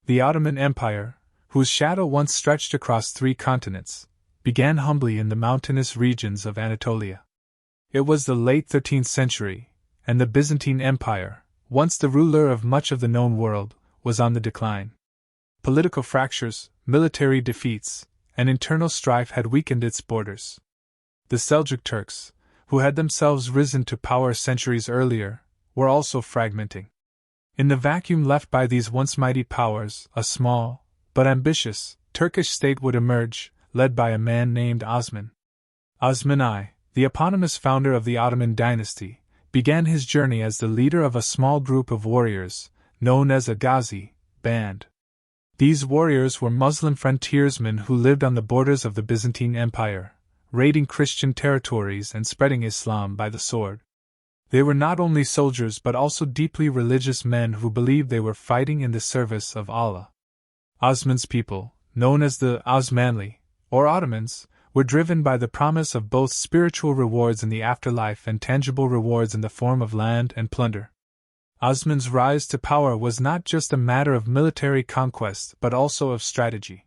The Ottoman Empire, whose shadow once stretched across 3 continents, began humbly in the mountainous regions of Anatolia. It was the late 13th century, and the Byzantine Empire, once the ruler of much of the known world, was on the decline. Political fractures, military defeats, and internal strife had weakened its borders. The Seljuk Turks, who had themselves risen to power centuries earlier, were also fragmenting. In the vacuum left by these once mighty powers, a small, but ambitious, Turkish state would emerge, led by a man named Osman. Osman I, the eponymous founder of the Ottoman dynasty, began his journey as the leader of a small group of warriors, known as a Ghazi band. These warriors were Muslim frontiersmen who lived on the borders of the Byzantine Empire, raiding Christian territories and spreading Islam by the sword. They were not only soldiers but also deeply religious men who believed they were fighting in the service of Allah. Osman's people, known as the Osmanli, or Ottomans, were driven by the promise of both spiritual rewards in the afterlife and tangible rewards in the form of land and plunder. Osman's rise to power was not just a matter of military conquest but also of strategy.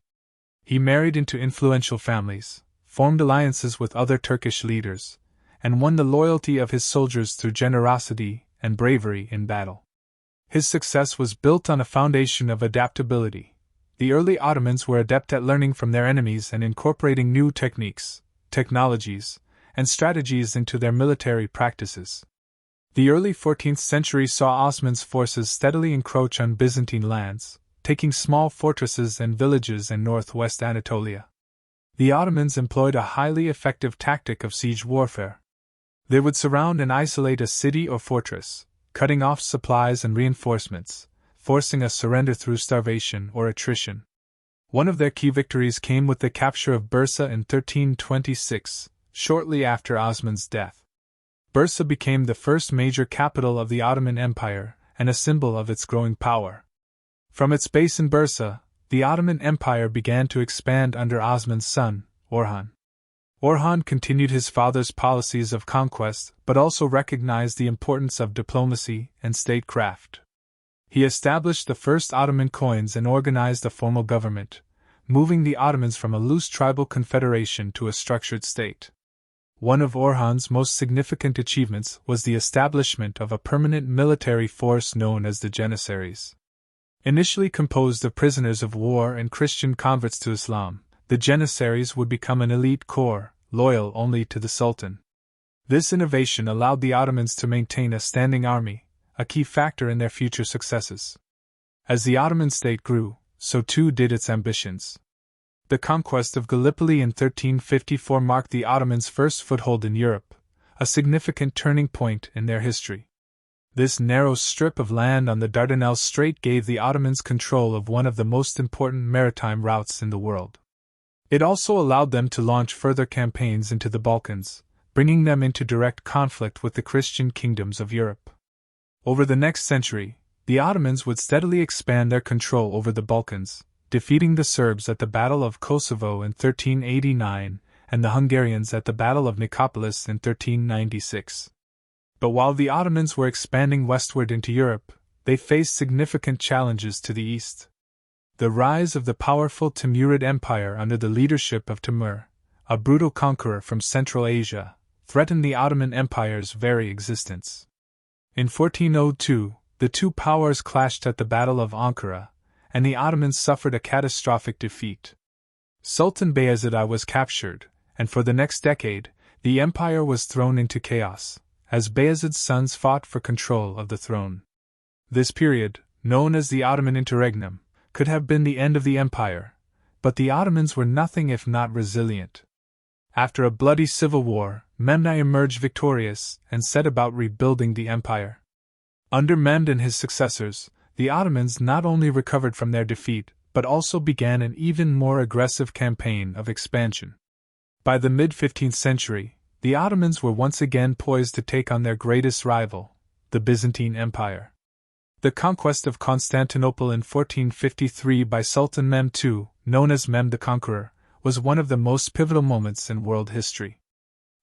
He married into influential families, formed alliances with other Turkish leaders, and won the loyalty of his soldiers through generosity and bravery in battle. His success was built on a foundation of adaptability. The early Ottomans were adept at learning from their enemies and incorporating new techniques, technologies, and strategies into their military practices. The early 14th century saw Osman's forces steadily encroach on Byzantine lands, taking small fortresses and villages in northwest Anatolia. The Ottomans employed a highly effective tactic of siege warfare. They would surround and isolate a city or fortress, cutting off supplies and reinforcements, forcing a surrender through starvation or attrition. One of their key victories came with the capture of Bursa in 1326, shortly after Osman's death. Bursa became the first major capital of the Ottoman Empire and a symbol of its growing power. From its base in Bursa, the Ottoman Empire began to expand under Osman's son, Orhan. Orhan continued his father's policies of conquest but also recognized the importance of diplomacy and statecraft. He established the first Ottoman coins and organized a formal government, moving the Ottomans from a loose tribal confederation to a structured state. One of Orhan's most significant achievements was the establishment of a permanent military force known as the Janissaries. Initially composed of prisoners of war and Christian converts to Islam, the Janissaries would become an elite corps, loyal only to the Sultan. This innovation allowed the Ottomans to maintain a standing army, a key factor in their future successes. As the Ottoman state grew, so too did its ambitions. The conquest of Gallipoli in 1354 marked the Ottomans' first foothold in Europe, a significant turning point in their history. This narrow strip of land on the Dardanelles Strait gave the Ottomans control of one of the most important maritime routes in the world. It also allowed them to launch further campaigns into the Balkans, bringing them into direct conflict with the Christian kingdoms of Europe. Over the next century, the Ottomans would steadily expand their control over the Balkans, defeating the Serbs at the Battle of Kosovo in 1389 and the Hungarians at the Battle of Nicopolis in 1396. But while the Ottomans were expanding westward into Europe, they faced significant challenges to the east. The rise of the powerful Timurid Empire under the leadership of Timur, a brutal conqueror from Central Asia, threatened the Ottoman Empire's very existence. In 1402, the two powers clashed at the Battle of Ankara, and the Ottomans suffered a catastrophic defeat. Sultan Bayezid I was captured, and for the next decade, the empire was thrown into chaos, as Bayezid's sons fought for control of the throne. This period, known as the Ottoman Interregnum, could have been the end of the empire, but the Ottomans were nothing if not resilient. After a bloody civil war, Memnon emerged victorious and set about rebuilding the empire. Under Mehmed and his successors, the Ottomans not only recovered from their defeat, but also began an even more aggressive campaign of expansion. By the mid-15th century, the Ottomans were once again poised to take on their greatest rival, the Byzantine Empire. The conquest of Constantinople in 1453 by Sultan Mehmed II, known as Mehmed the Conqueror, was one of the most pivotal moments in world history.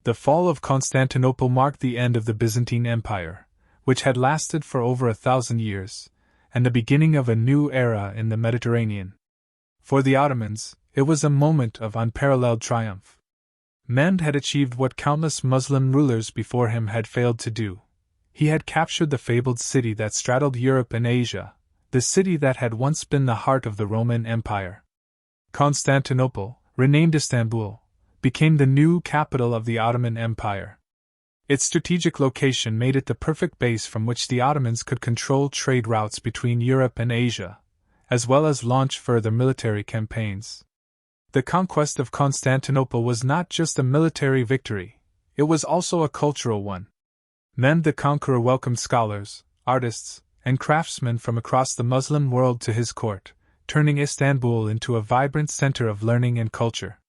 The fall of Constantinople marked the end of the Byzantine Empire, which had lasted for over 1,000 years, and the beginning of a new era in the Mediterranean. For the Ottomans, it was a moment of unparalleled triumph. Mehmed had achieved what countless Muslim rulers before him had failed to do. He had captured the fabled city that straddled Europe and Asia, the city that had once been the heart of the Roman Empire. Constantinople, renamed Istanbul, became the new capital of the Ottoman Empire. Its strategic location made it the perfect base from which the Ottomans could control trade routes between Europe and Asia, as well as launch further military campaigns. The conquest of Constantinople was not just a military victory, it was also a cultural one. Mehmed the Conqueror welcomed scholars, artists, and craftsmen from across the Muslim world to his court, turning Istanbul into a vibrant center of learning and culture.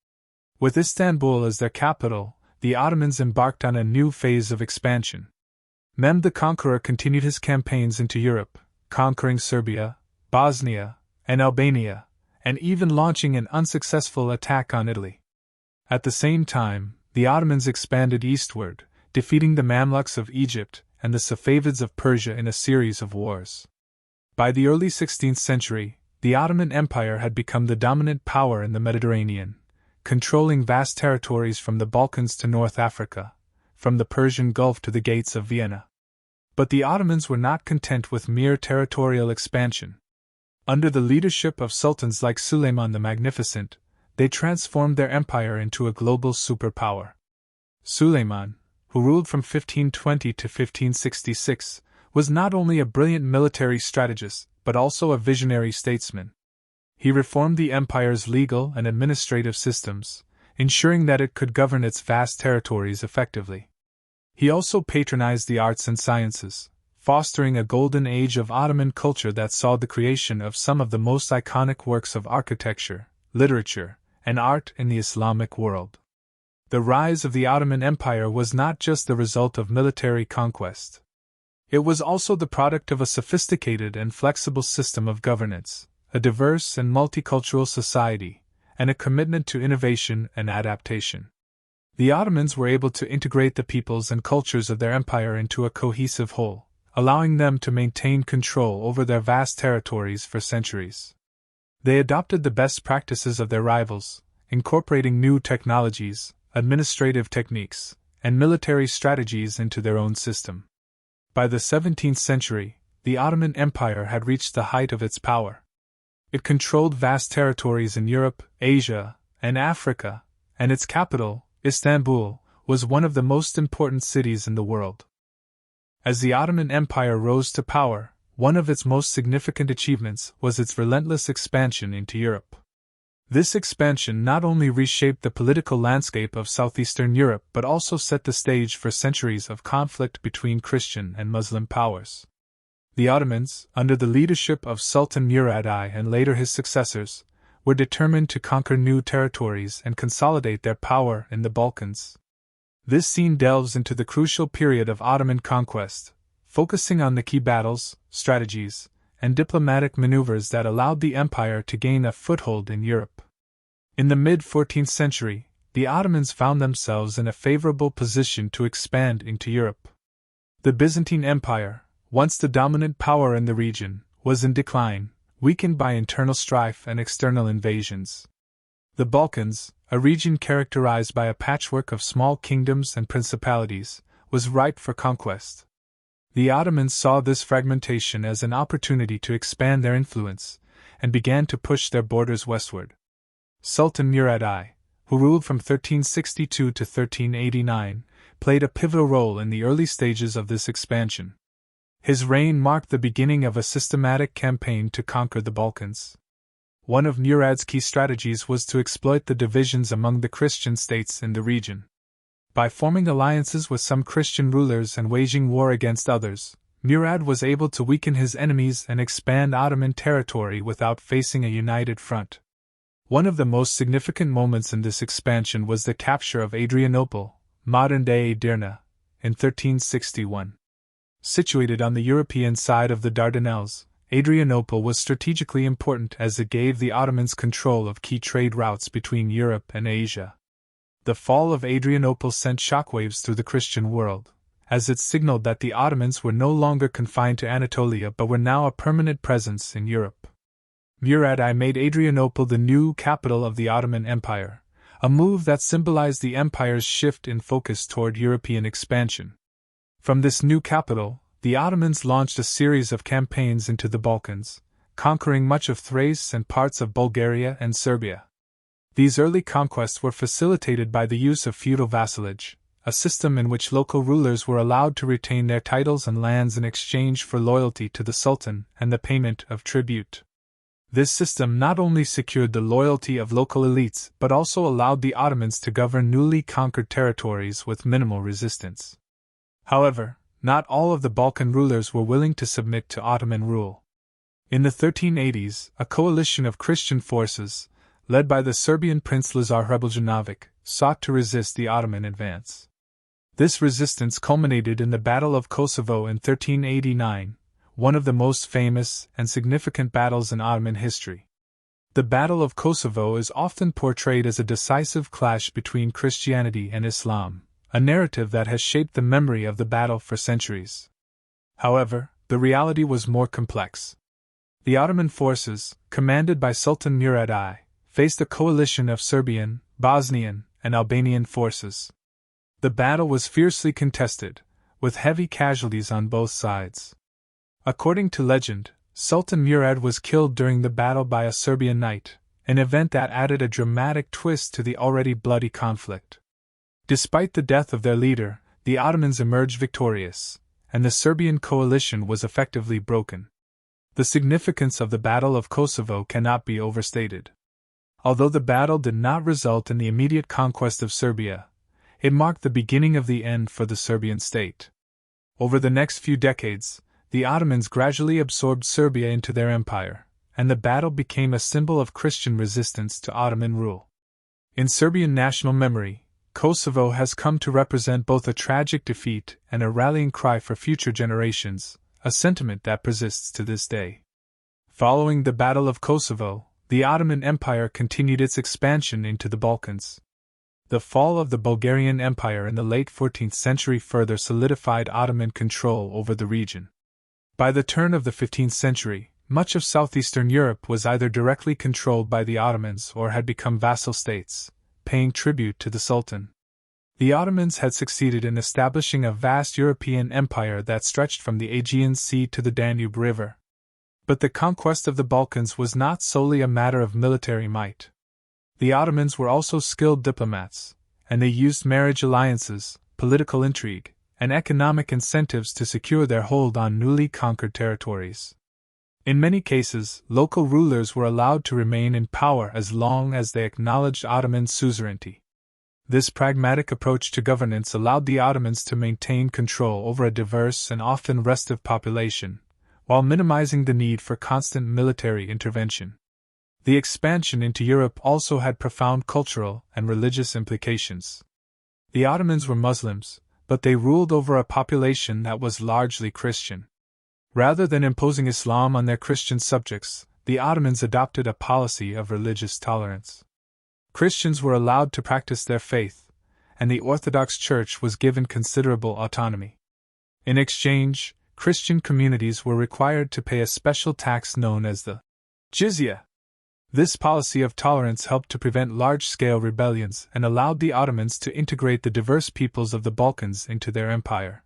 With Istanbul as their capital, the Ottomans embarked on a new phase of expansion. Mehmed the Conqueror continued his campaigns into Europe, conquering Serbia, Bosnia, and Albania, and even launching an unsuccessful attack on Italy. At the same time, the Ottomans expanded eastward, defeating the Mamluks of Egypt and the Safavids of Persia in a series of wars. By the early 16th century, the Ottoman Empire had become the dominant power in the Mediterranean, controlling vast territories from the Balkans to North Africa, from the Persian Gulf to the gates of Vienna. But the Ottomans were not content with mere territorial expansion. Under the leadership of sultans like Suleiman the Magnificent, they transformed their empire into a global superpower. Suleiman, who ruled from 1520 to 1566, was not only a brilliant military strategist but also a visionary statesman. He reformed the empire's legal and administrative systems, ensuring that it could govern its vast territories effectively. He also patronized the arts and sciences, fostering a golden age of Ottoman culture that saw the creation of some of the most iconic works of architecture, literature, and art in the Islamic world. The rise of the Ottoman Empire was not just the result of military conquest. It was also the product of a sophisticated and flexible system of governance, a diverse and multicultural society, and a commitment to innovation and adaptation. The Ottomans were able to integrate the peoples and cultures of their empire into a cohesive whole, allowing them to maintain control over their vast territories for centuries. They adopted the best practices of their rivals, incorporating new technologies, administrative techniques, and military strategies into their own system. By the 17th century, the Ottoman Empire had reached the height of its power. It controlled vast territories in Europe, Asia, and Africa, and its capital, Istanbul, was one of the most important cities in the world. As the Ottoman Empire rose to power, one of its most significant achievements was its relentless expansion into Europe. This expansion not only reshaped the political landscape of southeastern Europe but also set the stage for centuries of conflict between Christian and Muslim powers. The Ottomans, under the leadership of Sultan Murad I and later his successors, were determined to conquer new territories and consolidate their power in the Balkans. This scene delves into the crucial period of Ottoman conquest, focusing on the key battles, strategies, and diplomatic maneuvers that allowed the empire to gain a foothold in Europe. In the mid-14th century, the Ottomans found themselves in a favorable position to expand into Europe. The Byzantine Empire, once the dominant power in the region, was in decline, weakened by internal strife and external invasions. The Balkans, a region characterized by a patchwork of small kingdoms and principalities, was ripe for conquest. The Ottomans saw this fragmentation as an opportunity to expand their influence, and began to push their borders westward. Sultan Murad I, who ruled from 1362 to 1389, played a pivotal role in the early stages of this expansion. His reign marked the beginning of a systematic campaign to conquer the Balkans. One of Murad's key strategies was to exploit the divisions among the Christian states in the region. By forming alliances with some Christian rulers and waging war against others, Murad was able to weaken his enemies and expand Ottoman territory without facing a united front. One of the most significant moments in this expansion was the capture of Adrianople, modern-day Edirne, in 1361. Situated on the European side of the Dardanelles, Adrianople was strategically important as it gave the Ottomans control of key trade routes between Europe and Asia. The fall of Adrianople sent shockwaves through the Christian world, as it signaled that the Ottomans were no longer confined to Anatolia but were now a permanent presence in Europe. Murad I made Adrianople the new capital of the Ottoman Empire, a move that symbolized the empire's shift in focus toward European expansion. From this new capital, the Ottomans launched a series of campaigns into the Balkans, conquering much of Thrace and parts of Bulgaria and Serbia. These early conquests were facilitated by the use of feudal vassalage, a system in which local rulers were allowed to retain their titles and lands in exchange for loyalty to the Sultan and the payment of tribute. This system not only secured the loyalty of local elites but also allowed the Ottomans to govern newly conquered territories with minimal resistance. However, not all of the Balkan rulers were willing to submit to Ottoman rule. In the 1380s, a coalition of Christian forces, led by the Serbian Prince Lazar Hrebeljanović, sought to resist the Ottoman advance. This resistance culminated in the Battle of Kosovo in 1389, one of the most famous and significant battles in Ottoman history. The Battle of Kosovo is often portrayed as a decisive clash between Christianity and Islam, a narrative that has shaped the memory of the battle for centuries. However, the reality was more complex. The Ottoman forces, commanded by Sultan Murad I, faced a coalition of Serbian, Bosnian, and Albanian forces. The battle was fiercely contested, with heavy casualties on both sides. According to legend, Sultan Murad was killed during the battle by a Serbian knight, an event that added a dramatic twist to the already bloody conflict. Despite the death of their leader, the Ottomans emerged victorious, and the Serbian coalition was effectively broken. The significance of the Battle of Kosovo cannot be overstated. Although the battle did not result in the immediate conquest of Serbia, it marked the beginning of the end for the Serbian state. Over the next few decades, the Ottomans gradually absorbed Serbia into their empire, and the battle became a symbol of Christian resistance to Ottoman rule. In Serbian national memory, Kosovo has come to represent both a tragic defeat and a rallying cry for future generations, a sentiment that persists to this day. Following the Battle of Kosovo, the Ottoman Empire continued its expansion into the Balkans. The fall of the Bulgarian Empire in the late 14th century further solidified Ottoman control over the region. By the turn of the 15th century, much of southeastern Europe was either directly controlled by the Ottomans or had become vassal states, paying tribute to the Sultan. The Ottomans had succeeded in establishing a vast European empire that stretched from the Aegean Sea to the Danube River. But the conquest of the Balkans was not solely a matter of military might. The Ottomans were also skilled diplomats, and they used marriage alliances, political intrigue, and economic incentives to secure their hold on newly conquered territories. In many cases, local rulers were allowed to remain in power as long as they acknowledged Ottoman suzerainty. This pragmatic approach to governance allowed the Ottomans to maintain control over a diverse and often restive population, while minimizing the need for constant military intervention. The expansion into Europe also had profound cultural and religious implications. The Ottomans were Muslims, but they ruled over a population that was largely Christian. Rather than imposing Islam on their Christian subjects, the Ottomans adopted a policy of religious tolerance. Christians were allowed to practice their faith, and the Orthodox Church was given considerable autonomy. In exchange, Christian communities were required to pay a special tax known as the jizya. This policy of tolerance helped to prevent large-scale rebellions and allowed the Ottomans to integrate the diverse peoples of the Balkans into their empire.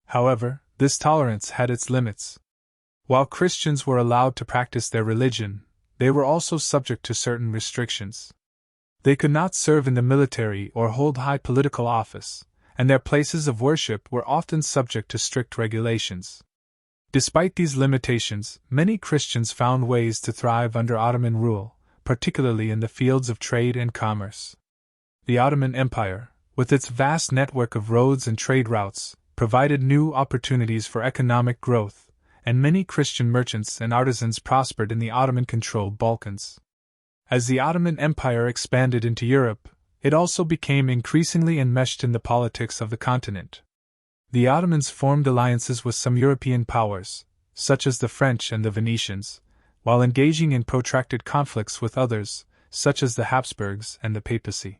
However, this tolerance had its limits. While Christians were allowed to practice their religion, they were also subject to certain restrictions. They could not serve in the military or hold high political office, and their places of worship were often subject to strict regulations. Despite these limitations, many Christians found ways to thrive under Ottoman rule, particularly in the fields of trade and commerce. The Ottoman Empire, with its vast network of roads and trade routes, provided new opportunities for economic growth, and many Christian merchants and artisans prospered in the Ottoman-controlled Balkans. As the Ottoman Empire expanded into Europe, it also became increasingly enmeshed in the politics of the continent. The Ottomans formed alliances with some European powers, such as the French and the Venetians, while engaging in protracted conflicts with others, such as the Habsburgs and the Papacy.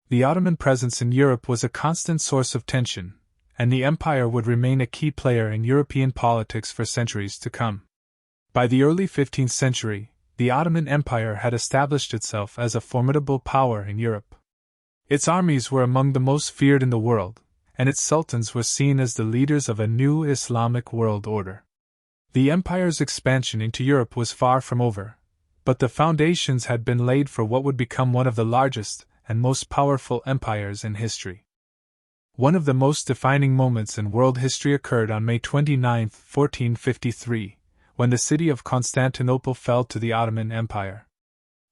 The Ottoman presence in Europe was a constant source of tension, and the empire would remain a key player in European politics for centuries to come. By the early 15th century, the Ottoman Empire had established itself as a formidable power in Europe. Its armies were among the most feared in the world, and its sultans were seen as the leaders of a new Islamic world order. The empire's expansion into Europe was far from over, but the foundations had been laid for what would become one of the largest and most powerful empires in history. One of the most defining moments in world history occurred on May 29, 1453, when the city of Constantinople fell to the Ottoman Empire.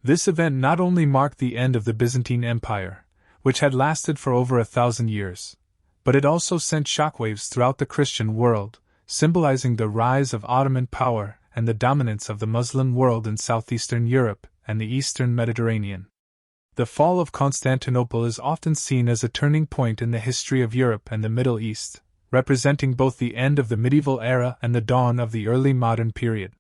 This event not only marked the end of the Byzantine Empire, which had lasted for over 1,000 years, but it also sent shockwaves throughout the Christian world, symbolizing the rise of Ottoman power and the dominance of the Muslim world in southeastern Europe and the eastern Mediterranean. The fall of Constantinople is often seen as a turning point in the history of Europe and the Middle East, representing both the end of the medieval era and the dawn of the early modern period.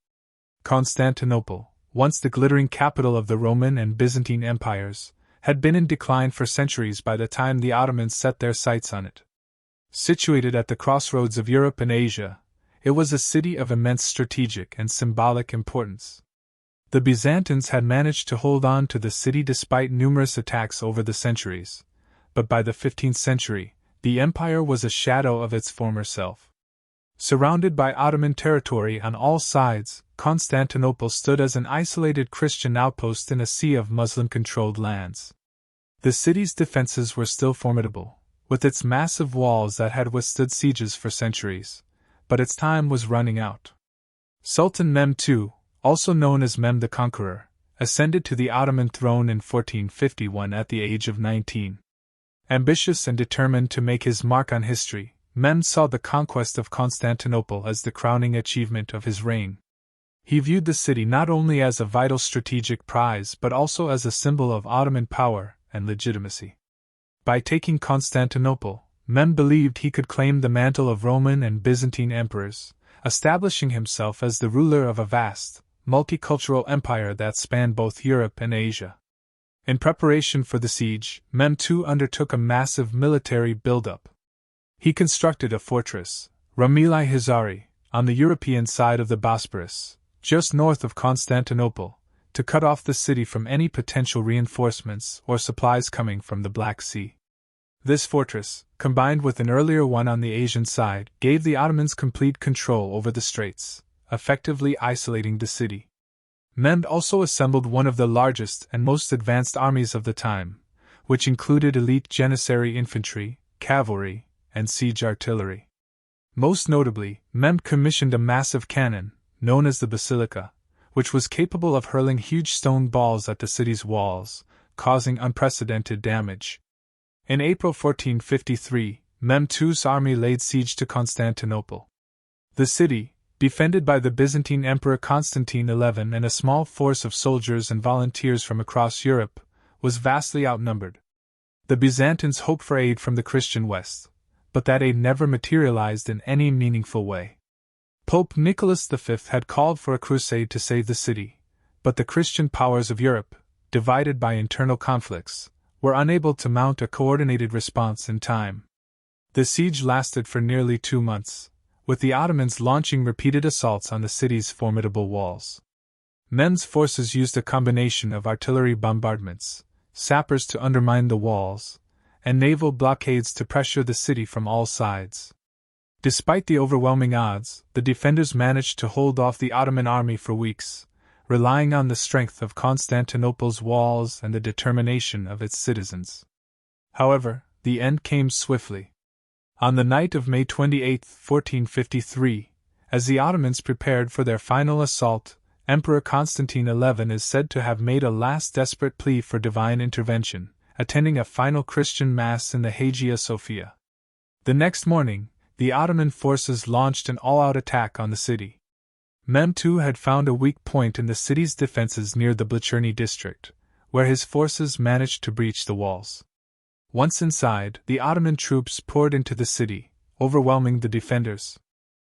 Constantinople, once the glittering capital of the Roman and Byzantine empires, had been in decline for centuries by the time the Ottomans set their sights on it. Situated at the crossroads of Europe and Asia, it was a city of immense strategic and symbolic importance. The Byzantines had managed to hold on to the city despite numerous attacks over the centuries, but by the 15th century, the empire was a shadow of its former self. Surrounded by Ottoman territory on all sides, Constantinople stood as an isolated Christian outpost in a sea of Muslim-controlled lands. The city's defenses were still formidable, with its massive walls that had withstood sieges for centuries, but its time was running out. Sultan Mehmed II, also known as Mehmed the Conqueror, ascended to the Ottoman throne in 1451 at the age of 19. Ambitious and determined to make his mark on history, Mehmed saw the conquest of Constantinople as the crowning achievement of his reign. He viewed the city not only as a vital strategic prize but also as a symbol of Ottoman power and legitimacy. By taking Constantinople, Mehmed believed he could claim the mantle of Roman and Byzantine emperors, establishing himself as the ruler of a vast, multicultural empire that spanned both Europe and Asia. In preparation for the siege, Mehmed II undertook a massive military buildup. He constructed a fortress, Ramil-i-Hizari, on the European side of the Bosporus, just north of Constantinople, to cut off the city from any potential reinforcements or supplies coming from the Black Sea. This fortress, combined with an earlier one on the Asian side, gave the Ottomans complete control over the straits, effectively isolating the city. Mehmed also assembled one of the largest and most advanced armies of the time, which included elite Janissary infantry, cavalry, and siege artillery. Most notably, Mehmed commissioned a massive cannon, known as the Basilica, which was capable of hurling huge stone balls at the city's walls, causing unprecedented damage. In April 1453, Mehmed II's army laid siege to Constantinople. The city, defended by the Byzantine Emperor Constantine XI and a small force of soldiers and volunteers from across Europe, was vastly outnumbered. The Byzantines hoped for aid from the Christian West, but that aid never materialized in any meaningful way. Pope Nicholas V had called for a crusade to save the city, but the Christian powers of Europe, divided by internal conflicts, were unable to mount a coordinated response in time. The siege lasted for nearly 2 months, with the Ottomans launching repeated assaults on the city's formidable walls. Mehmed's forces used a combination of artillery bombardments, sappers to undermine the walls, and naval blockades to pressure the city from all sides. Despite the overwhelming odds, the defenders managed to hold off the Ottoman army for weeks, relying on the strength of Constantinople's walls and the determination of its citizens. However, the end came swiftly. On the night of May 28, 1453, as the Ottomans prepared for their final assault, Emperor Constantine XI is said to have made a last desperate plea for divine intervention, attending a final Christian Mass in the Hagia Sophia. The next morning, the Ottoman forces launched an all-out attack on the city. Mehmed II had found a weak point in the city's defenses near the Blacherny district, where his forces managed to breach the walls. Once inside, the Ottoman troops poured into the city, overwhelming the defenders.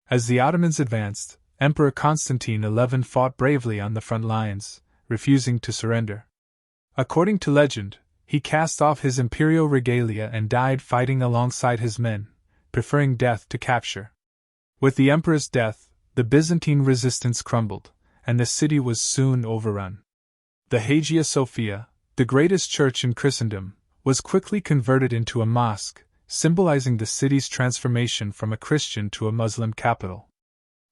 As the Ottomans advanced, Emperor Constantine XI fought bravely on the front lines, refusing to surrender. According to legend, he cast off his imperial regalia and died fighting alongside his men, preferring death to capture. With the emperor's death, the Byzantine resistance crumbled, and the city was soon overrun. The Hagia Sophia, the greatest church in Christendom, was quickly converted into a mosque, symbolizing the city's transformation from a Christian to a Muslim capital.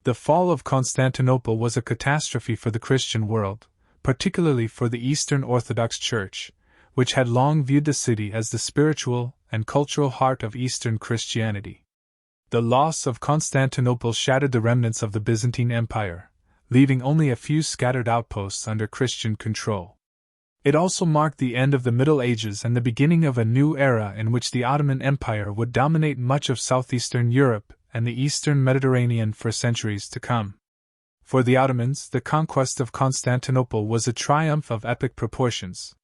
The fall of Constantinople was a catastrophe for the Christian world, particularly for the Eastern Orthodox Church, which had long viewed the city as the spiritual and cultural heart of Eastern Christianity. The loss of Constantinople shattered the remnants of the Byzantine Empire, leaving only a few scattered outposts under Christian control. It also marked the end of the Middle Ages and the beginning of a new era in which the Ottoman Empire would dominate much of southeastern Europe and the eastern Mediterranean for centuries to come. For the Ottomans, the conquest of Constantinople was a triumph of epic proportions.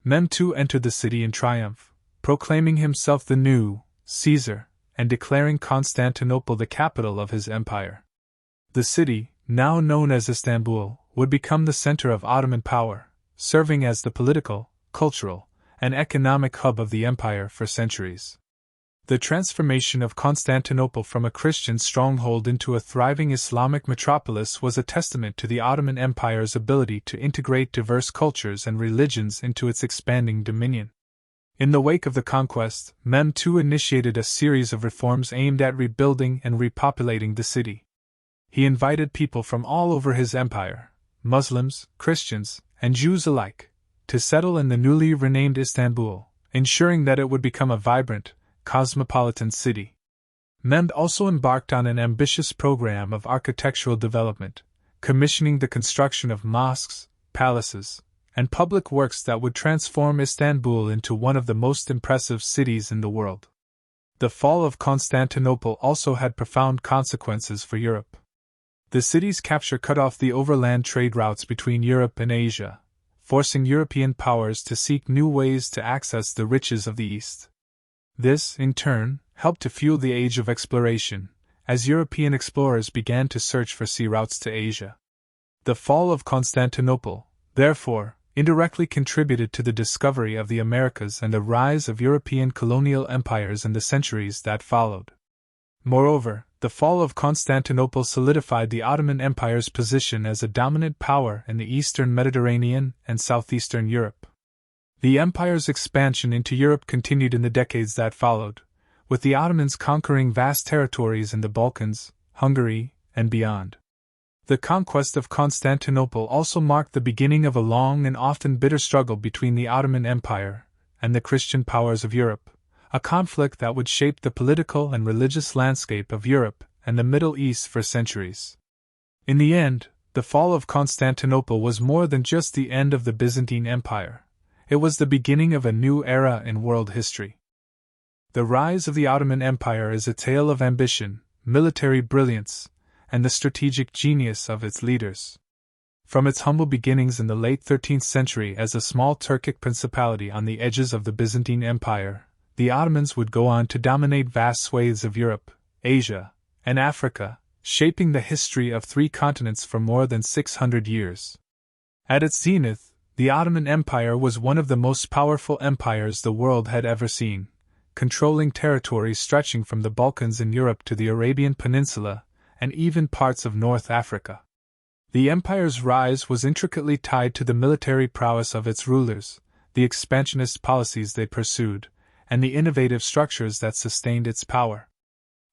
Mehmed II entered the city in triumph, proclaiming himself the new Caesar and declaring Constantinople the capital of his empire. The city, now known as Istanbul, would become the center of Ottoman power, serving as the political, cultural, and economic hub of the empire for centuries. The transformation of Constantinople from a Christian stronghold into a thriving Islamic metropolis was a testament to the Ottoman Empire's ability to integrate diverse cultures and religions into its expanding dominion. In the wake of the conquest, Mehmed II initiated a series of reforms aimed at rebuilding and repopulating the city. He invited people from all over his empire, Muslims, Christians, and Jews alike, to settle in the newly renamed Istanbul, ensuring that it would become a vibrant, cosmopolitan city. Mehmed also embarked on an ambitious program of architectural development, commissioning the construction of mosques, palaces, and public works that would transform Istanbul into one of the most impressive cities in the world. The fall of Constantinople also had profound consequences for Europe. The city's capture cut off the overland trade routes between Europe and Asia, forcing European powers to seek new ways to access the riches of the East. This, in turn, helped to fuel the age of exploration, as European explorers began to search for sea routes to Asia. The fall of Constantinople, therefore, indirectly contributed to the discovery of the Americas and the rise of European colonial empires in the centuries that followed. Moreover, the fall of Constantinople solidified the Ottoman Empire's position as a dominant power in the eastern Mediterranean and southeastern Europe. The empire's expansion into Europe continued in the decades that followed, with the Ottomans conquering vast territories in the Balkans, Hungary, and beyond. The conquest of Constantinople also marked the beginning of a long and often bitter struggle between the Ottoman Empire and the Christian powers of Europe, a conflict that would shape the political and religious landscape of Europe and the Middle East for centuries. In the end, the fall of Constantinople was more than just the end of the Byzantine Empire. It was the beginning of a new era in world history. The rise of the Ottoman Empire is a tale of ambition, military brilliance, and the strategic genius of its leaders. From its humble beginnings in the late 13th century as a small Turkic principality on the edges of the Byzantine Empire, the Ottomans would go on to dominate vast swathes of Europe, Asia, and Africa, shaping the history of 3 continents for more than 600 years. At its zenith, the Ottoman Empire was one of the most powerful empires the world had ever seen, controlling territories stretching from the Balkans in Europe to the Arabian Peninsula, and even parts of North Africa. The empire's rise was intricately tied to the military prowess of its rulers, the expansionist policies they pursued, and the innovative structures that sustained its power.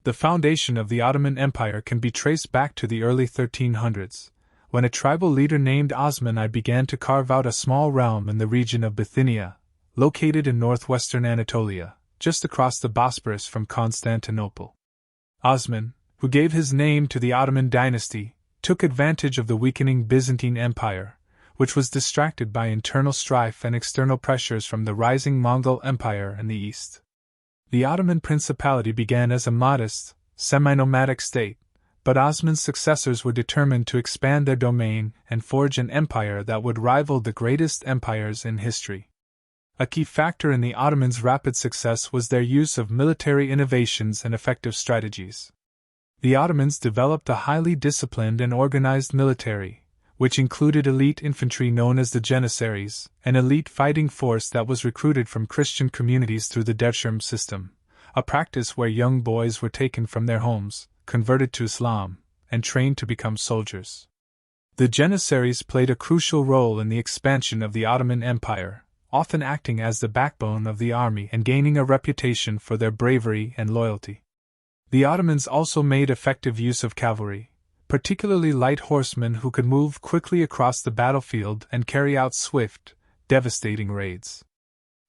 The foundation of the Ottoman Empire can be traced back to the early 1300s, when a tribal leader named Osman I began to carve out a small realm in the region of Bithynia, located in northwestern Anatolia, just across the Bosporus from Constantinople. Osman, who gave his name to the Ottoman dynasty, took advantage of the weakening Byzantine Empire, which was distracted by internal strife and external pressures from the rising Mongol Empire in the east. The Ottoman Principality began as a modest, semi-nomadic state, but Osman's successors were determined to expand their domain and forge an empire that would rival the greatest empires in history. A key factor in the Ottomans' rapid success was their use of military innovations and effective strategies. The Ottomans developed a highly disciplined and organized military, which included elite infantry known as the Janissaries, an elite fighting force that was recruited from Christian communities through the Dersham system, a practice where young boys were taken from their homes, converted to Islam, and trained to become soldiers. The Janissaries played a crucial role in the expansion of the Ottoman Empire, often acting as the backbone of the army and gaining a reputation for their bravery and loyalty. The Ottomans also made effective use of cavalry, particularly light horsemen who could move quickly across the battlefield and carry out swift, devastating raids.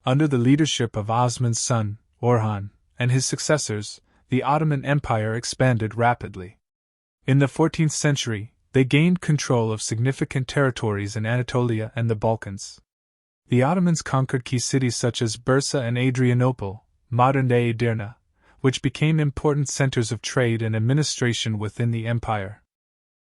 Under the leadership of Osman's son, Orhan, and his successors, the Ottoman Empire expanded rapidly. In the 14th century, they gained control of significant territories in Anatolia and the Balkans. The Ottomans conquered key cities such as Bursa and Adrianople, modern-day Edirne, which became important centers of trade and administration within the empire.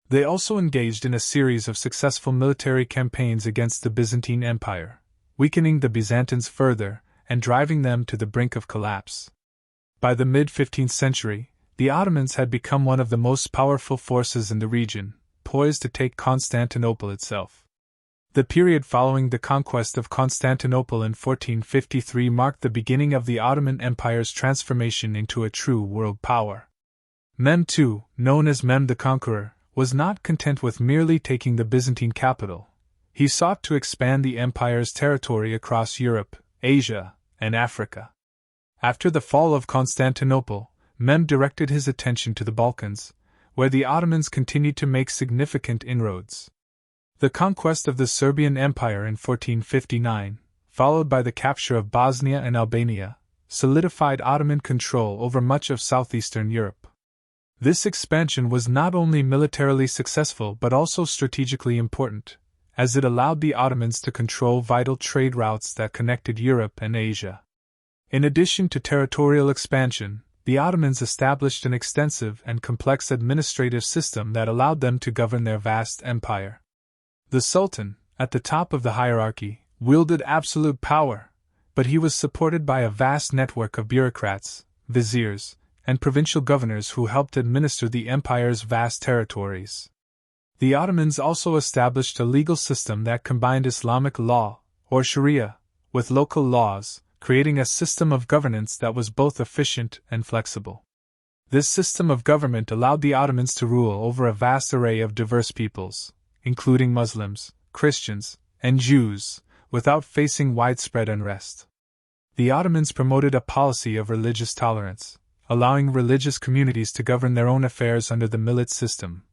They also engaged in a series of successful military campaigns against the Byzantine Empire, weakening the Byzantines further and driving them to the brink of collapse. By the mid-15th century, the Ottomans had become one of the most powerful forces in the region, poised to take Constantinople itself. The period following the conquest of Constantinople in 1453 marked the beginning of the Ottoman Empire's transformation into a true world power. Mehmed II, known as Mehmed the Conqueror, was not content with merely taking the Byzantine capital. He sought to expand the empire's territory across Europe, Asia, and Africa. After the fall of Constantinople, Mehmed directed his attention to the Balkans, where the Ottomans continued to make significant inroads. The conquest of the Serbian Empire in 1459, followed by the capture of Bosnia and Albania, solidified Ottoman control over much of southeastern Europe. This expansion was not only militarily successful but also strategically important, as it allowed the Ottomans to control vital trade routes that connected Europe and Asia. In addition to territorial expansion, the Ottomans established an extensive and complex administrative system that allowed them to govern their vast empire. The Sultan, at the top of the hierarchy, wielded absolute power, but he was supported by a vast network of bureaucrats, viziers, and provincial governors who helped administer the empire's vast territories. The Ottomans also established a legal system that combined Islamic law, or Sharia, with local laws, creating a system of governance that was both efficient and flexible. This system of government allowed the Ottomans to rule over a vast array of diverse peoples, including Muslims, Christians, and Jews, without facing widespread unrest. The Ottomans promoted a policy of religious tolerance, allowing religious communities to govern their own affairs under the millet system,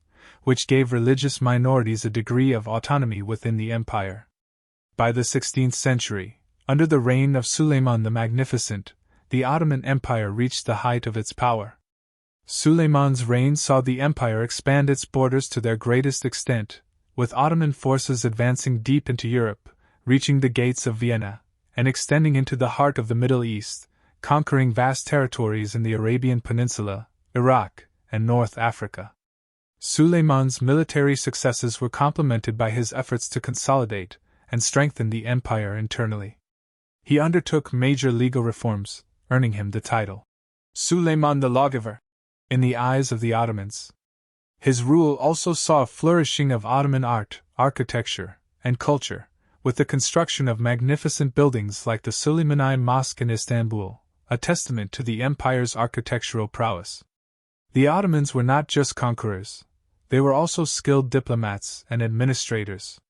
which gave religious minorities a degree of autonomy within the empire. By the 16th century, under the reign of Suleiman the Magnificent, the Ottoman Empire reached the height of its power. Suleiman's reign saw the empire expand its borders to their greatest extent, with Ottoman forces advancing deep into Europe, reaching the gates of Vienna, and extending into the heart of the Middle East, conquering vast territories in the Arabian Peninsula, Iraq, and North Africa. Suleiman's military successes were complemented by his efforts to consolidate and strengthen the empire internally. He undertook major legal reforms, earning him the title Suleiman the Lawgiver in the eyes of the Ottomans. His rule also saw a flourishing of Ottoman art, architecture, and culture, with the construction of magnificent buildings like the Süleymaniye Mosque in Istanbul, a testament to the empire's architectural prowess. The Ottomans were not just conquerors, they were also skilled diplomats and administrators.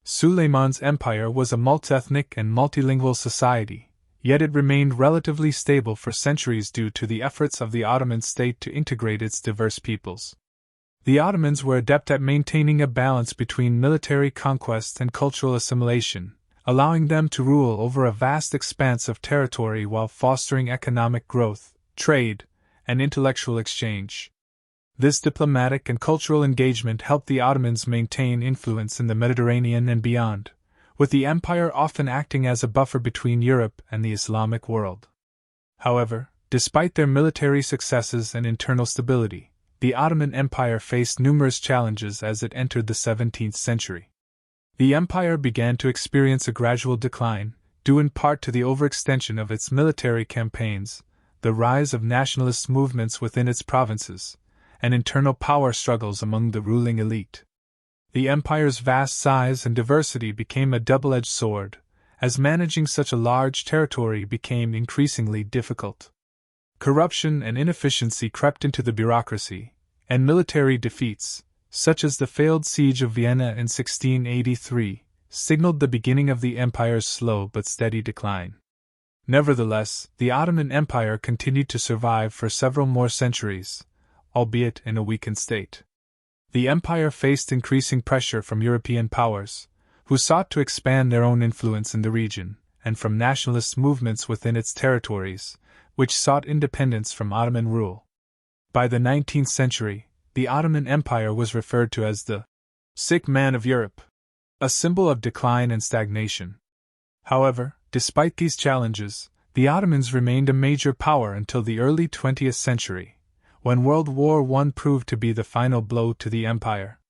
Suleiman's empire was a multi-ethnic and multilingual society, yet it remained relatively stable for centuries due to the efforts of the Ottoman state to integrate its diverse peoples. The Ottomans were adept at maintaining a balance between military conquest and cultural assimilation, allowing them to rule over a vast expanse of territory while fostering economic growth, trade, and intellectual exchange. This diplomatic and cultural engagement helped the Ottomans maintain influence in the Mediterranean and beyond, with the empire often acting as a buffer between Europe and the Islamic world. However, despite their military successes and internal stability, the Ottoman Empire faced numerous challenges as it entered the 17th century. The empire began to experience a gradual decline, due in part to the overextension of its military campaigns, the rise of nationalist movements within its provinces, and internal power struggles among the ruling elite. The empire's vast size and diversity became a double-edged sword, as managing such a large territory became increasingly difficult. Corruption and inefficiency crept into the bureaucracy, and military defeats, such as the failed siege of Vienna in 1683, signaled the beginning of the empire's slow but steady decline. Nevertheless, the Ottoman Empire continued to survive for several more centuries, albeit in a weakened state. The empire faced increasing pressure from European powers, who sought to expand their own influence in the region, and from nationalist movements within its territories, which sought independence from Ottoman rule. By the 19th century, the Ottoman Empire was referred to as the sick man of Europe, a symbol of decline and stagnation. However, despite these challenges, the Ottomans remained a major power until the early 20th century, when World War I proved to be the final blow to the empire.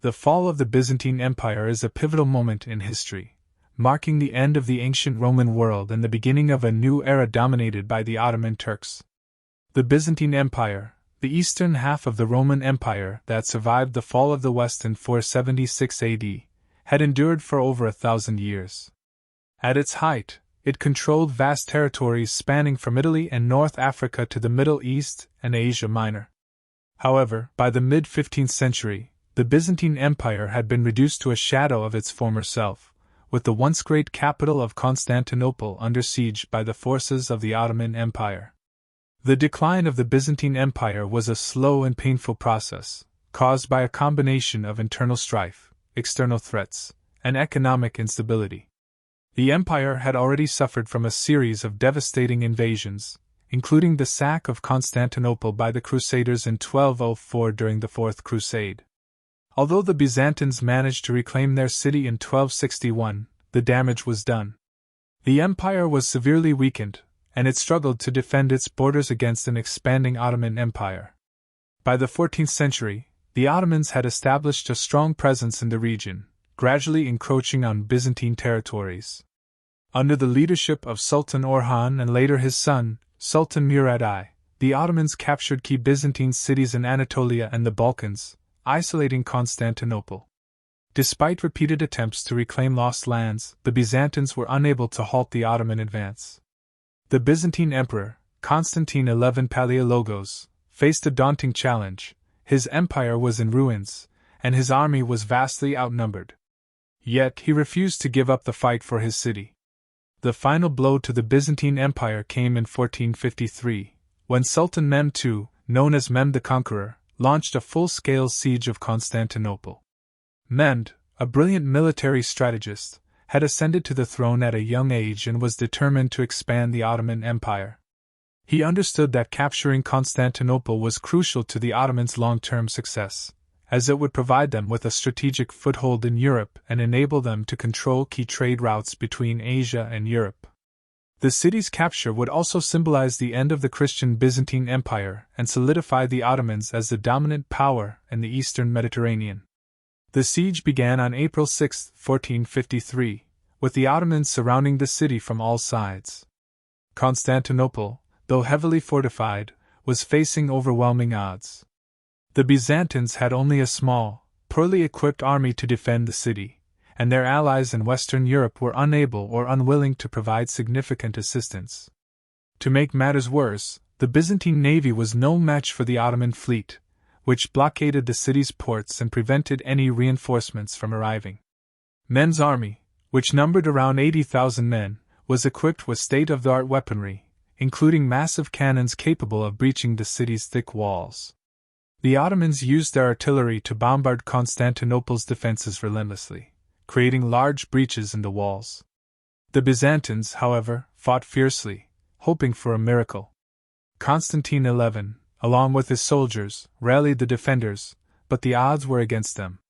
The fall of the Byzantine Empire is a pivotal moment in history, marking the end of the ancient Roman world and the beginning of a new era dominated by the Ottoman Turks. The Byzantine Empire, the eastern half of the Roman Empire that survived the fall of the West in 476 AD, had endured for over 1,000 years. At its height, it controlled vast territories spanning from Italy and North Africa to the Middle East and Asia Minor. However, by the mid-15th century, the Byzantine Empire had been reduced to a shadow of its former self, with the once great capital of Constantinople under siege by the forces of the Ottoman Empire. The decline of the Byzantine Empire was a slow and painful process, caused by a combination of internal strife, external threats, and economic instability. The empire had already suffered from a series of devastating invasions, including the sack of Constantinople by the Crusaders in 1204 during the Fourth Crusade. Although the Byzantines managed to reclaim their city in 1261, the damage was done. The empire was severely weakened, and it struggled to defend its borders against an expanding Ottoman Empire. By the 14th century, the Ottomans had established a strong presence in the region, gradually encroaching on Byzantine territories. Under the leadership of Sultan Orhan and later his son, Sultan Murad I, the Ottomans captured key Byzantine cities in Anatolia and the Balkans, isolating Constantinople. Despite repeated attempts to reclaim lost lands, the Byzantines were unable to halt the Ottoman advance. The Byzantine Emperor, Constantine XI Palaiologos, faced a daunting challenge. His empire was in ruins, and his army was vastly outnumbered. Yet he refused to give up the fight for his city. The final blow to the Byzantine Empire came in 1453, when Sultan Mehmed II, known as Mehmed the Conqueror, launched a full-scale siege of Constantinople. Mehmed, a brilliant military strategist, had ascended to the throne at a young age and was determined to expand the Ottoman Empire. He understood that capturing Constantinople was crucial to the Ottomans' long-term success, as it would provide them with a strategic foothold in Europe and enable them to control key trade routes between Asia and Europe. The city's capture would also symbolize the end of the Christian Byzantine Empire and solidify the Ottomans as the dominant power in the eastern Mediterranean. The siege began on April 6, 1453, with the Ottomans surrounding the city from all sides. Constantinople, though heavily fortified, was facing overwhelming odds. The Byzantines had only a small, poorly equipped army to defend the city, and their allies in Western Europe were unable or unwilling to provide significant assistance. To make matters worse, the Byzantine navy was no match for the Ottoman fleet, which blockaded the city's ports and prevented any reinforcements from arriving. Mehmed's army, which numbered around 80,000 men, was equipped with state-of-the-art weaponry, including massive cannons capable of breaching the city's thick walls. The Ottomans used their artillery to bombard Constantinople's defenses relentlessly, creating large breaches in the walls. The Byzantines, however, fought fiercely, hoping for a miracle. Constantine XI, along with his soldiers, rallied the defenders, but the odds were against them.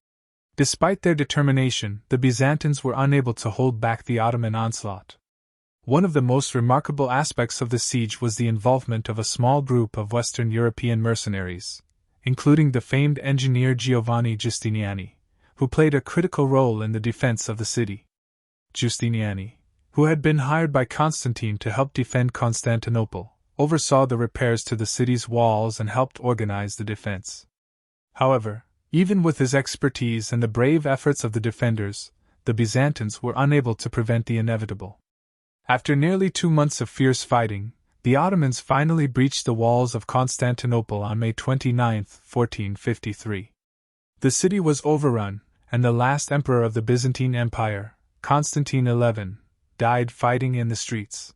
Despite their determination, the Byzantines were unable to hold back the Ottoman onslaught. One of the most remarkable aspects of the siege was the involvement of a small group of Western European mercenaries, including the famed engineer Giovanni Giustiniani, who played a critical role in the defense of the city. Giustiniani, who had been hired by Constantine to help defend Constantinople, oversaw the repairs to the city's walls and helped organize the defense. However, even with his expertise and the brave efforts of the defenders, the Byzantines were unable to prevent the inevitable. After nearly 2 months of fierce fighting, the Ottomans finally breached the walls of Constantinople on May 29, 1453. The city was overrun, and the last emperor of the Byzantine Empire, Constantine XI, died fighting in the streets.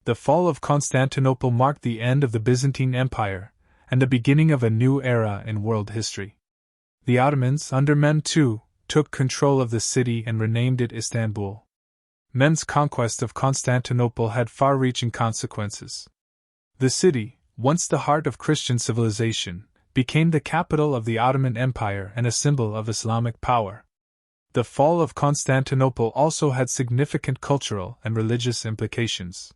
The fall of Constantinople marked the end of the Byzantine Empire and the beginning of a new era in world history. The Ottomans, under Mehmed II, took control of the city and renamed it Istanbul. Mehmed's conquest of Constantinople had far-reaching consequences. The city, once the heart of Christian civilization, became the capital of the Ottoman Empire and a symbol of Islamic power. The fall of Constantinople also had significant cultural and religious implications.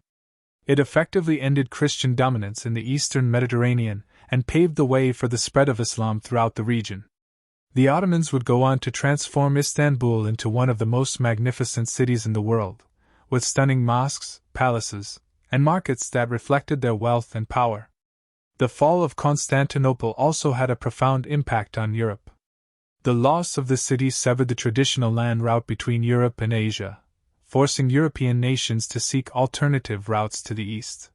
It effectively ended Christian dominance in the eastern Mediterranean and paved the way for the spread of Islam throughout the region. The Ottomans would go on to transform Istanbul into one of the most magnificent cities in the world, with stunning mosques, palaces, and markets that reflected their wealth and power. The fall of Constantinople also had a profound impact on Europe. The loss of the city severed the traditional land route between Europe and Asia, forcing European nations to seek alternative routes to the east.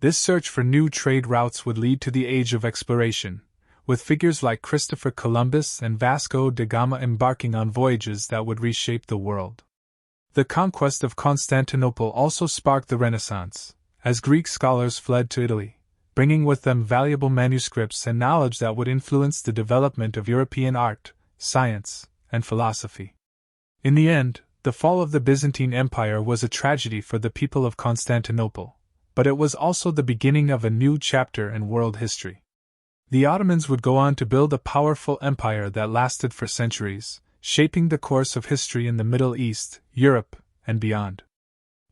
This search for new trade routes would lead to the Age of Exploration, with figures like Christopher Columbus and Vasco da Gama embarking on voyages that would reshape the world. The conquest of Constantinople also sparked the Renaissance, as Greek scholars fled to Italy, bringing with them valuable manuscripts and knowledge that would influence the development of European art, science, and philosophy. In the end, the fall of the Byzantine Empire was a tragedy for the people of Constantinople, but it was also the beginning of a new chapter in world history. The Ottomans would go on to build a powerful empire that lasted for centuries, shaping the course of history in the Middle East, Europe, and beyond.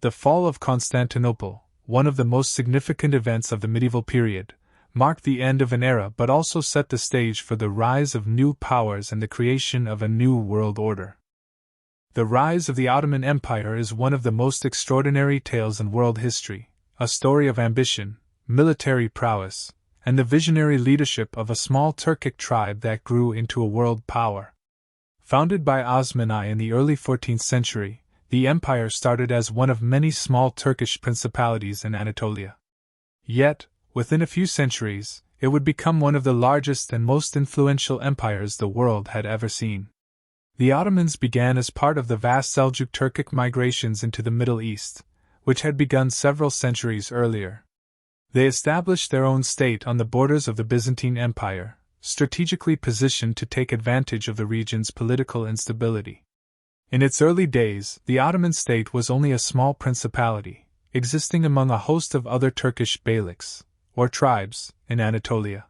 The fall of Constantinople, one of the most significant events of the medieval period, marked the end of an era but also set the stage for the rise of new powers and the creation of a new world order. The rise of the Ottoman Empire is one of the most extraordinary tales in world history, a story of ambition, military prowess, and the visionary leadership of a small Turkic tribe that grew into a world power. Founded by Osman I in the early 14th century, the empire started as one of many small Turkish principalities in Anatolia. Yet, within a few centuries, it would become one of the largest and most influential empires the world had ever seen. The Ottomans began as part of the vast Seljuk Turkic migrations into the Middle East, which had begun several centuries earlier. They established their own state on the borders of the Byzantine Empire, strategically positioned to take advantage of the region's political instability. In its early days, the Ottoman state was only a small principality, existing among a host of other Turkish beyliks, or tribes, in Anatolia.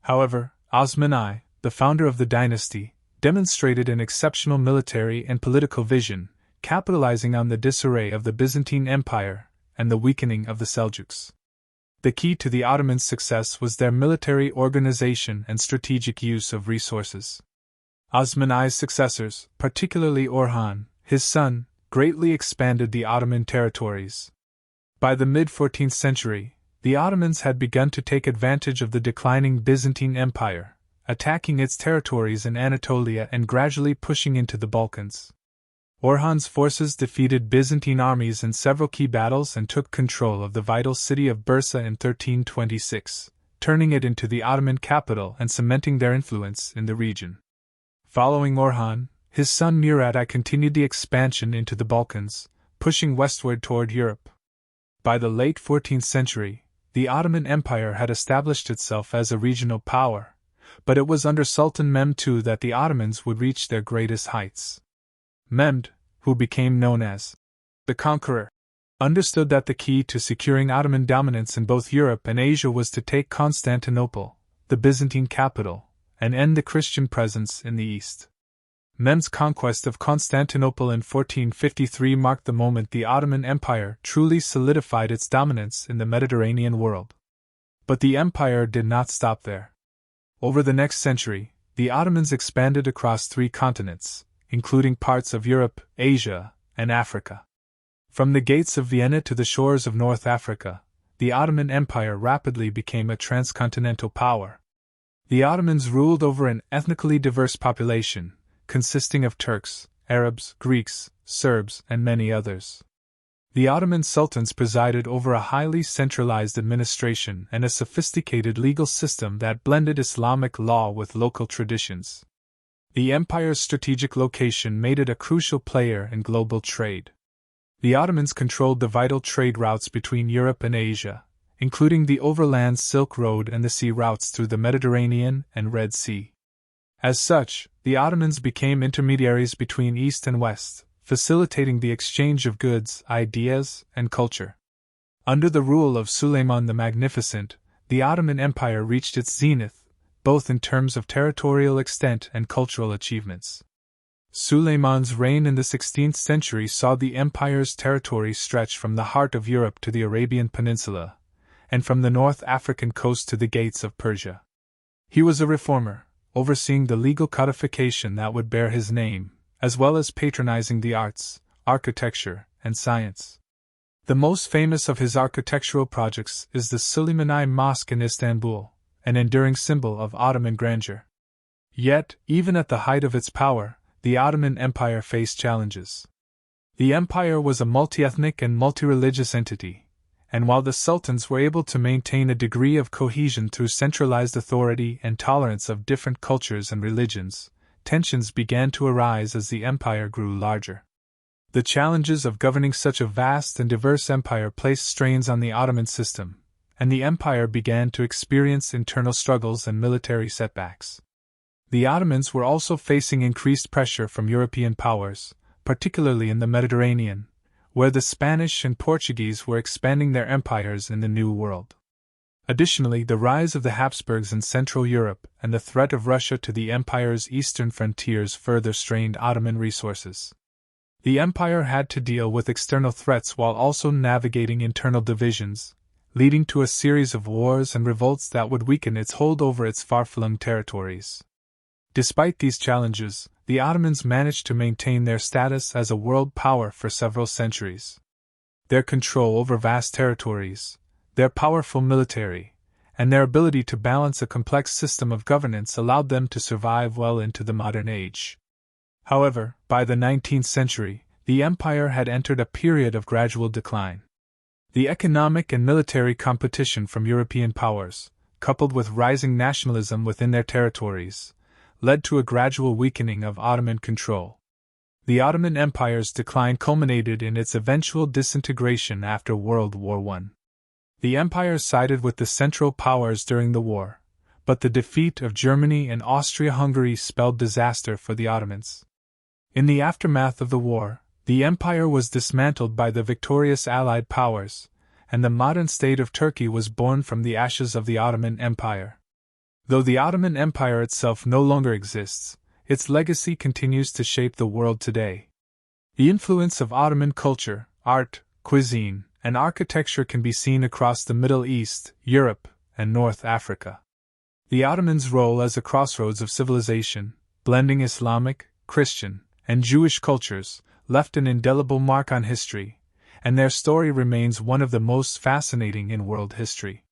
However, Osman I, the founder of the dynasty, demonstrated an exceptional military and political vision, capitalizing on the disarray of the Byzantine Empire and the weakening of the Seljuks. The key to the Ottomans' success was their military organization and strategic use of resources. Osman I's successors, particularly Orhan, his son, greatly expanded the Ottoman territories. By the mid-14th century, the Ottomans had begun to take advantage of the declining Byzantine Empire, attacking its territories in Anatolia and gradually pushing into the Balkans. Orhan's forces defeated Byzantine armies in several key battles and took control of the vital city of Bursa in 1326, turning it into the Ottoman capital and cementing their influence in the region. Following Orhan, his son Murad I continued the expansion into the Balkans, pushing westward toward Europe. By the late 14th century, the Ottoman Empire had established itself as a regional power, but it was under Sultan Mehmed II that the Ottomans would reach their greatest heights. Mehmed, who became known as the Conqueror, understood that the key to securing Ottoman dominance in both Europe and Asia was to take Constantinople, the Byzantine capital, and end the Christian presence in the East. Mehmed's conquest of Constantinople in 1453 marked the moment the Ottoman Empire truly solidified its dominance in the Mediterranean world. But the empire did not stop there. Over the next century, the Ottomans expanded across 3 continents, including parts of Europe, Asia, and Africa. From the gates of Vienna to the shores of North Africa, the Ottoman Empire rapidly became a transcontinental power. The Ottomans ruled over an ethnically diverse population, consisting of Turks, Arabs, Greeks, Serbs, and many others. The Ottoman sultans presided over a highly centralized administration and a sophisticated legal system that blended Islamic law with local traditions. The empire's strategic location made it a crucial player in global trade. The Ottomans controlled the vital trade routes between Europe and Asia, including the overland Silk Road and the sea routes through the Mediterranean and Red Sea. As such, the Ottomans became intermediaries between East and West, facilitating the exchange of goods, ideas, and culture. Under the rule of Suleiman the Magnificent, the Ottoman Empire reached its zenith, both in terms of territorial extent and cultural achievements. Suleiman's reign in the 16th century saw the empire's territory stretch from the heart of Europe to the Arabian Peninsula, and from the North African coast to the gates of Persia. He was a reformer, overseeing the legal codification that would bear his name, as well as patronizing the arts, architecture, and science. The most famous of his architectural projects is the Süleymaniye Mosque in Istanbul, an enduring symbol of Ottoman grandeur. Yet, even at the height of its power, the Ottoman Empire faced challenges. The empire was a multi-ethnic and multi-religious entity, and while the sultans were able to maintain a degree of cohesion through centralized authority and tolerance of different cultures and religions, tensions began to arise as the empire grew larger. The challenges of governing such a vast and diverse empire placed strains on the Ottoman system, and the empire began to experience internal struggles and military setbacks. The Ottomans were also facing increased pressure from European powers, particularly in the Mediterranean, where the Spanish and Portuguese were expanding their empires in the New World. Additionally, the rise of the Habsburgs in Central Europe and the threat of Russia to the empire's eastern frontiers further strained Ottoman resources. The empire had to deal with external threats while also navigating internal divisions, leading to a series of wars and revolts that would weaken its hold over its far-flung territories. Despite these challenges, the Ottomans managed to maintain their status as a world power for several centuries. Their control over vast territories, their powerful military, and their ability to balance a complex system of governance allowed them to survive well into the modern age. However, by the 19th century, the empire had entered a period of gradual decline. The economic and military competition from European powers, coupled with rising nationalism within their territories, led to a gradual weakening of Ottoman control. The Ottoman Empire's decline culminated in its eventual disintegration after World War I. The empire sided with the Central Powers during the war, but the defeat of Germany and Austria-Hungary spelled disaster for the Ottomans. In the aftermath of the war, the empire was dismantled by the victorious Allied powers, and the modern state of Turkey was born from the ashes of the Ottoman Empire. Though the Ottoman Empire itself no longer exists, its legacy continues to shape the world today. The influence of Ottoman culture, art, cuisine, and architecture can be seen across the Middle East, Europe, and North Africa. The Ottomans' role as a crossroads of civilization, blending Islamic, Christian, and Jewish cultures, left an indelible mark on history, and their story remains one of the most fascinating in world history.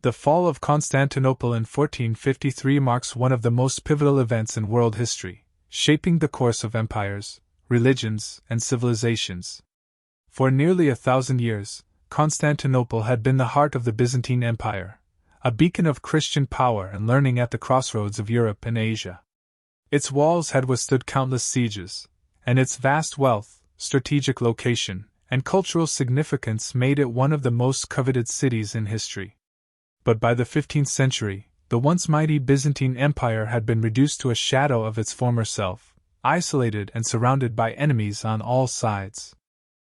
The fall of Constantinople in 1453 marks one of the most pivotal events in world history, shaping the course of empires, religions, and civilizations. For nearly 1,000 years, Constantinople had been the heart of the Byzantine Empire, a beacon of Christian power and learning at the crossroads of Europe and Asia. Its walls had withstood countless sieges, and its vast wealth, strategic location, and cultural significance made it one of the most coveted cities in history. But by the 15th century, the once mighty Byzantine Empire had been reduced to a shadow of its former self, isolated and surrounded by enemies on all sides.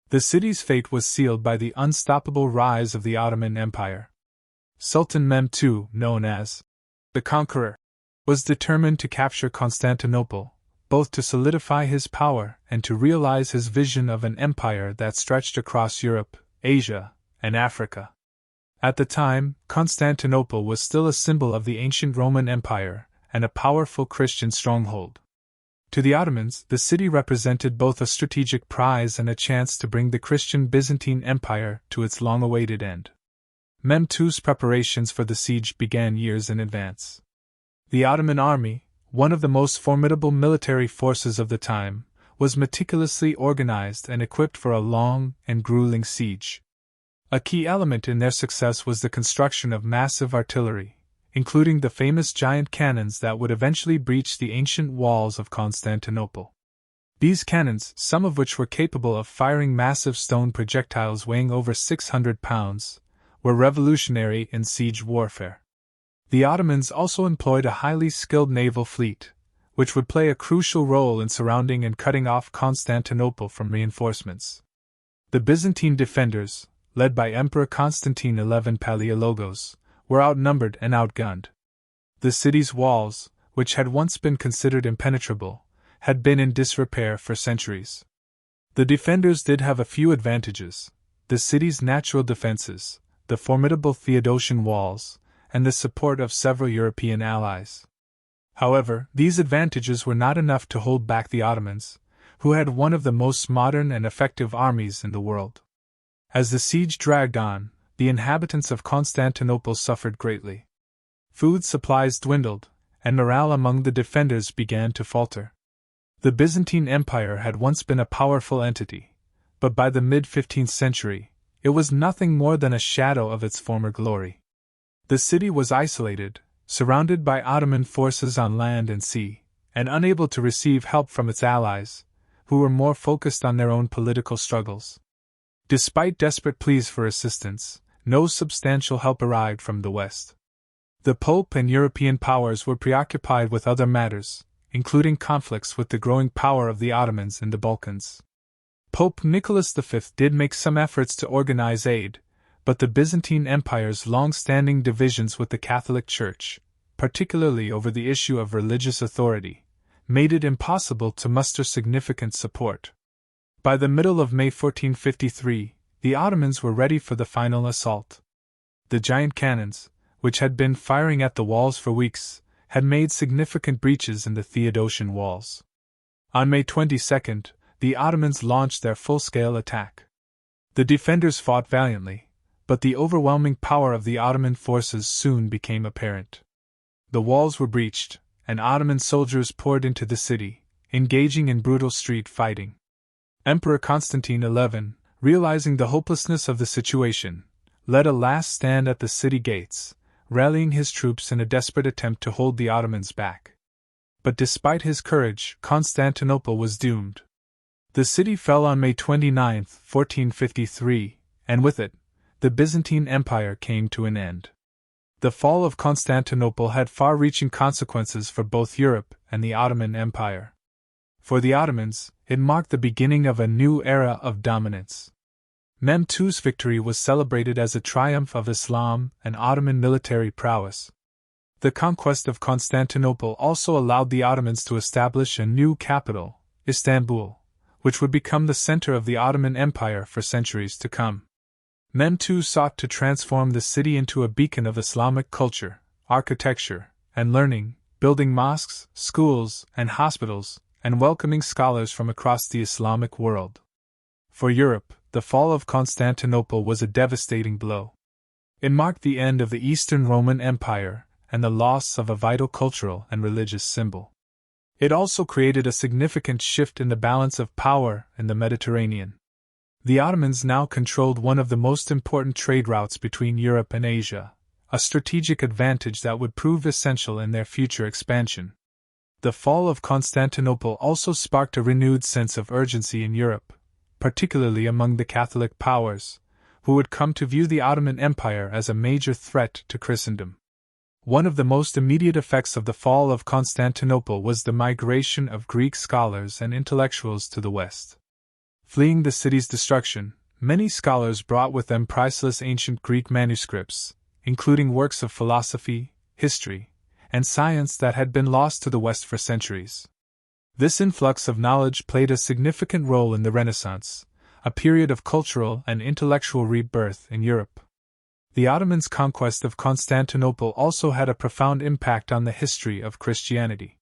The city's fate was sealed by the unstoppable rise of the Ottoman Empire. Sultan Mehmed II, known as the Conqueror, was determined to capture Constantinople, both to solidify his power and to realize his vision of an empire that stretched across Europe, Asia, and Africa. At the time, Constantinople was still a symbol of the ancient Roman Empire and a powerful Christian stronghold. To the Ottomans, the city represented both a strategic prize and a chance to bring the Christian Byzantine Empire to its long-awaited end. Mehmed II's preparations for the siege began years in advance. The Ottoman army, one of the most formidable military forces of the time, was meticulously organized and equipped for a long and grueling siege. A key element in their success was the construction of massive artillery, including the famous giant cannons that would eventually breach the ancient walls of Constantinople. These cannons, some of which were capable of firing massive stone projectiles weighing over 600 pounds, were revolutionary in siege warfare. The Ottomans also employed a highly skilled naval fleet, which would play a crucial role in surrounding and cutting off Constantinople from reinforcements. The Byzantine defenders, led by Emperor Constantine XI Palaiologos, were outnumbered and outgunned. The city's walls, which had once been considered impenetrable, had been in disrepair for centuries. The defenders did have a few advantages: the city's natural defenses, the formidable Theodosian walls, and the support of several European allies. However, these advantages were not enough to hold back the Ottomans, who had one of the most modern and effective armies in the world. As the siege dragged on, the inhabitants of Constantinople suffered greatly. Food supplies dwindled, and morale among the defenders began to falter. The Byzantine Empire had once been a powerful entity, but by the mid-15th century, it was nothing more than a shadow of its former glory. The city was isolated, surrounded by Ottoman forces on land and sea, and unable to receive help from its allies, who were more focused on their own political struggles. Despite desperate pleas for assistance, no substantial help arrived from the West. The Pope and European powers were preoccupied with other matters, including conflicts with the growing power of the Ottomans in the Balkans. Pope Nicholas V did make some efforts to organize aid, but the Byzantine Empire's long-standing divisions with the Catholic Church, particularly over the issue of religious authority, made it impossible to muster significant support. By the middle of May 1453, the Ottomans were ready for the final assault. The giant cannons, which had been firing at the walls for weeks, had made significant breaches in the Theodosian walls. On May 22, the Ottomans launched their full-scale attack. The defenders fought valiantly, but the overwhelming power of the Ottoman forces soon became apparent. The walls were breached, and Ottoman soldiers poured into the city, engaging in brutal street fighting. Emperor Constantine XI, realizing the hopelessness of the situation, led a last stand at the city gates, rallying his troops in a desperate attempt to hold the Ottomans back. But despite his courage, Constantinople was doomed. The city fell on May 29, 1453, and with it, the Byzantine Empire came to an end. The fall of Constantinople had far-reaching consequences for both Europe and the Ottoman Empire. For the Ottomans, it marked the beginning of a new era of dominance. Mehmed II's victory was celebrated as a triumph of Islam and Ottoman military prowess. The conquest of Constantinople also allowed the Ottomans to establish a new capital, Istanbul, which would become the center of the Ottoman Empire for centuries to come. Mehmed II sought to transform the city into a beacon of Islamic culture, architecture, and learning, building mosques, schools, and hospitals, and welcoming scholars from across the Islamic world. For Europe, the fall of Constantinople was a devastating blow. It marked the end of the Eastern Roman Empire and the loss of a vital cultural and religious symbol. It also created a significant shift in the balance of power in the Mediterranean. The Ottomans now controlled one of the most important trade routes between Europe and Asia, a strategic advantage that would prove essential in their future expansion. The fall of Constantinople also sparked a renewed sense of urgency in Europe, particularly among the Catholic powers, who would come to view the Ottoman Empire as a major threat to Christendom. One of the most immediate effects of the fall of Constantinople was the migration of Greek scholars and intellectuals to the West. Fleeing the city's destruction, many scholars brought with them priceless ancient Greek manuscripts, including works of philosophy, history, and science that had been lost to the West for centuries. This influx of knowledge played a significant role in the Renaissance, a period of cultural and intellectual rebirth in Europe. The Ottomans' conquest of Constantinople also had a profound impact on the history of Christianity.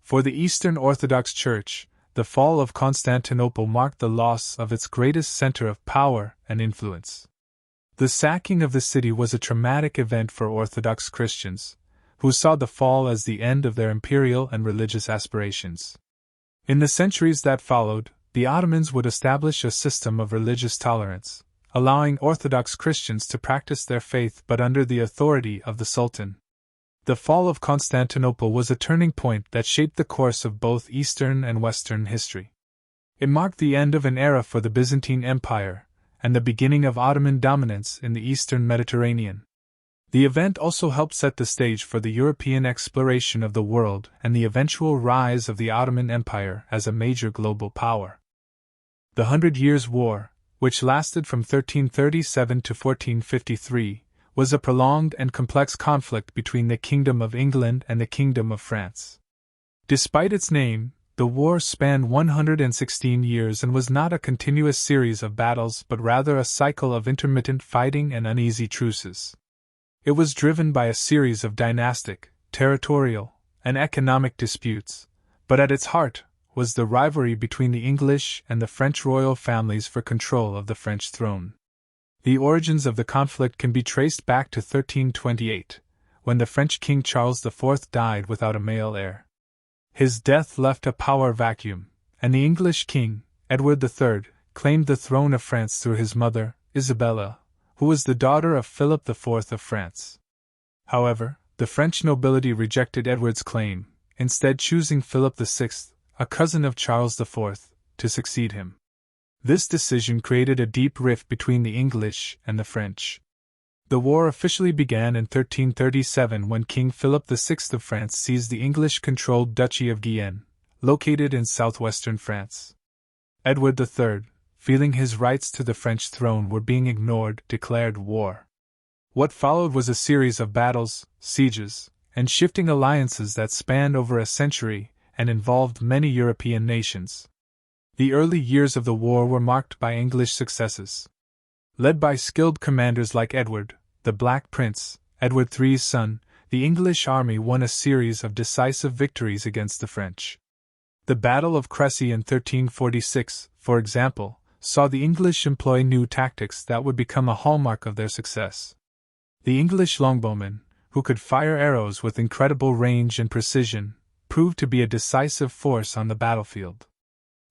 For the Eastern Orthodox Church, the fall of Constantinople marked the loss of its greatest center of power and influence. The sacking of the city was a traumatic event for Orthodox Christians, who saw the fall as the end of their imperial and religious aspirations. In the centuries that followed, the Ottomans would establish a system of religious tolerance, allowing Orthodox Christians to practice their faith but under the authority of the Sultan. The fall of Constantinople was a turning point that shaped the course of both Eastern and Western history. It marked the end of an era for the Byzantine Empire and the beginning of Ottoman dominance in the Eastern Mediterranean. The event also helped set the stage for the European exploration of the world and the eventual rise of the Ottoman Empire as a major global power. The Hundred Years' War, which lasted from 1337 to 1453, was a prolonged and complex conflict between the Kingdom of England and the Kingdom of France. Despite its name, the war spanned 116 years and was not a continuous series of battles but rather a cycle of intermittent fighting and uneasy truces. It was driven by a series of dynastic, territorial, and economic disputes, but at its heart was the rivalry between the English and the French royal families for control of the French throne. The origins of the conflict can be traced back to 1328, when the French King Charles IV died without a male heir. His death left a power vacuum, and the English king, Edward III, claimed the throne of France through his mother, Isabella, who was the daughter of Philip IV of France. However, the French nobility rejected Edward's claim, instead choosing Philip VI, a cousin of Charles IV, to succeed him. This decision created a deep rift between the English and the French. The war officially began in 1337 when King Philip VI of France seized the English-controlled Duchy of Guyenne, located in southwestern France. Edward III, feeling his rights to the French throne were being ignored, declared war. What followed was a series of battles, sieges, and shifting alliances that spanned over a century and involved many European nations. The early years of the war were marked by English successes. Led by skilled commanders like Edward, the Black Prince, Edward III's son, the English army won a series of decisive victories against the French. The Battle of Crécy in 1346, for example, saw the English employ new tactics that would become a hallmark of their success. The English longbowmen, who could fire arrows with incredible range and precision, proved to be a decisive force on the battlefield.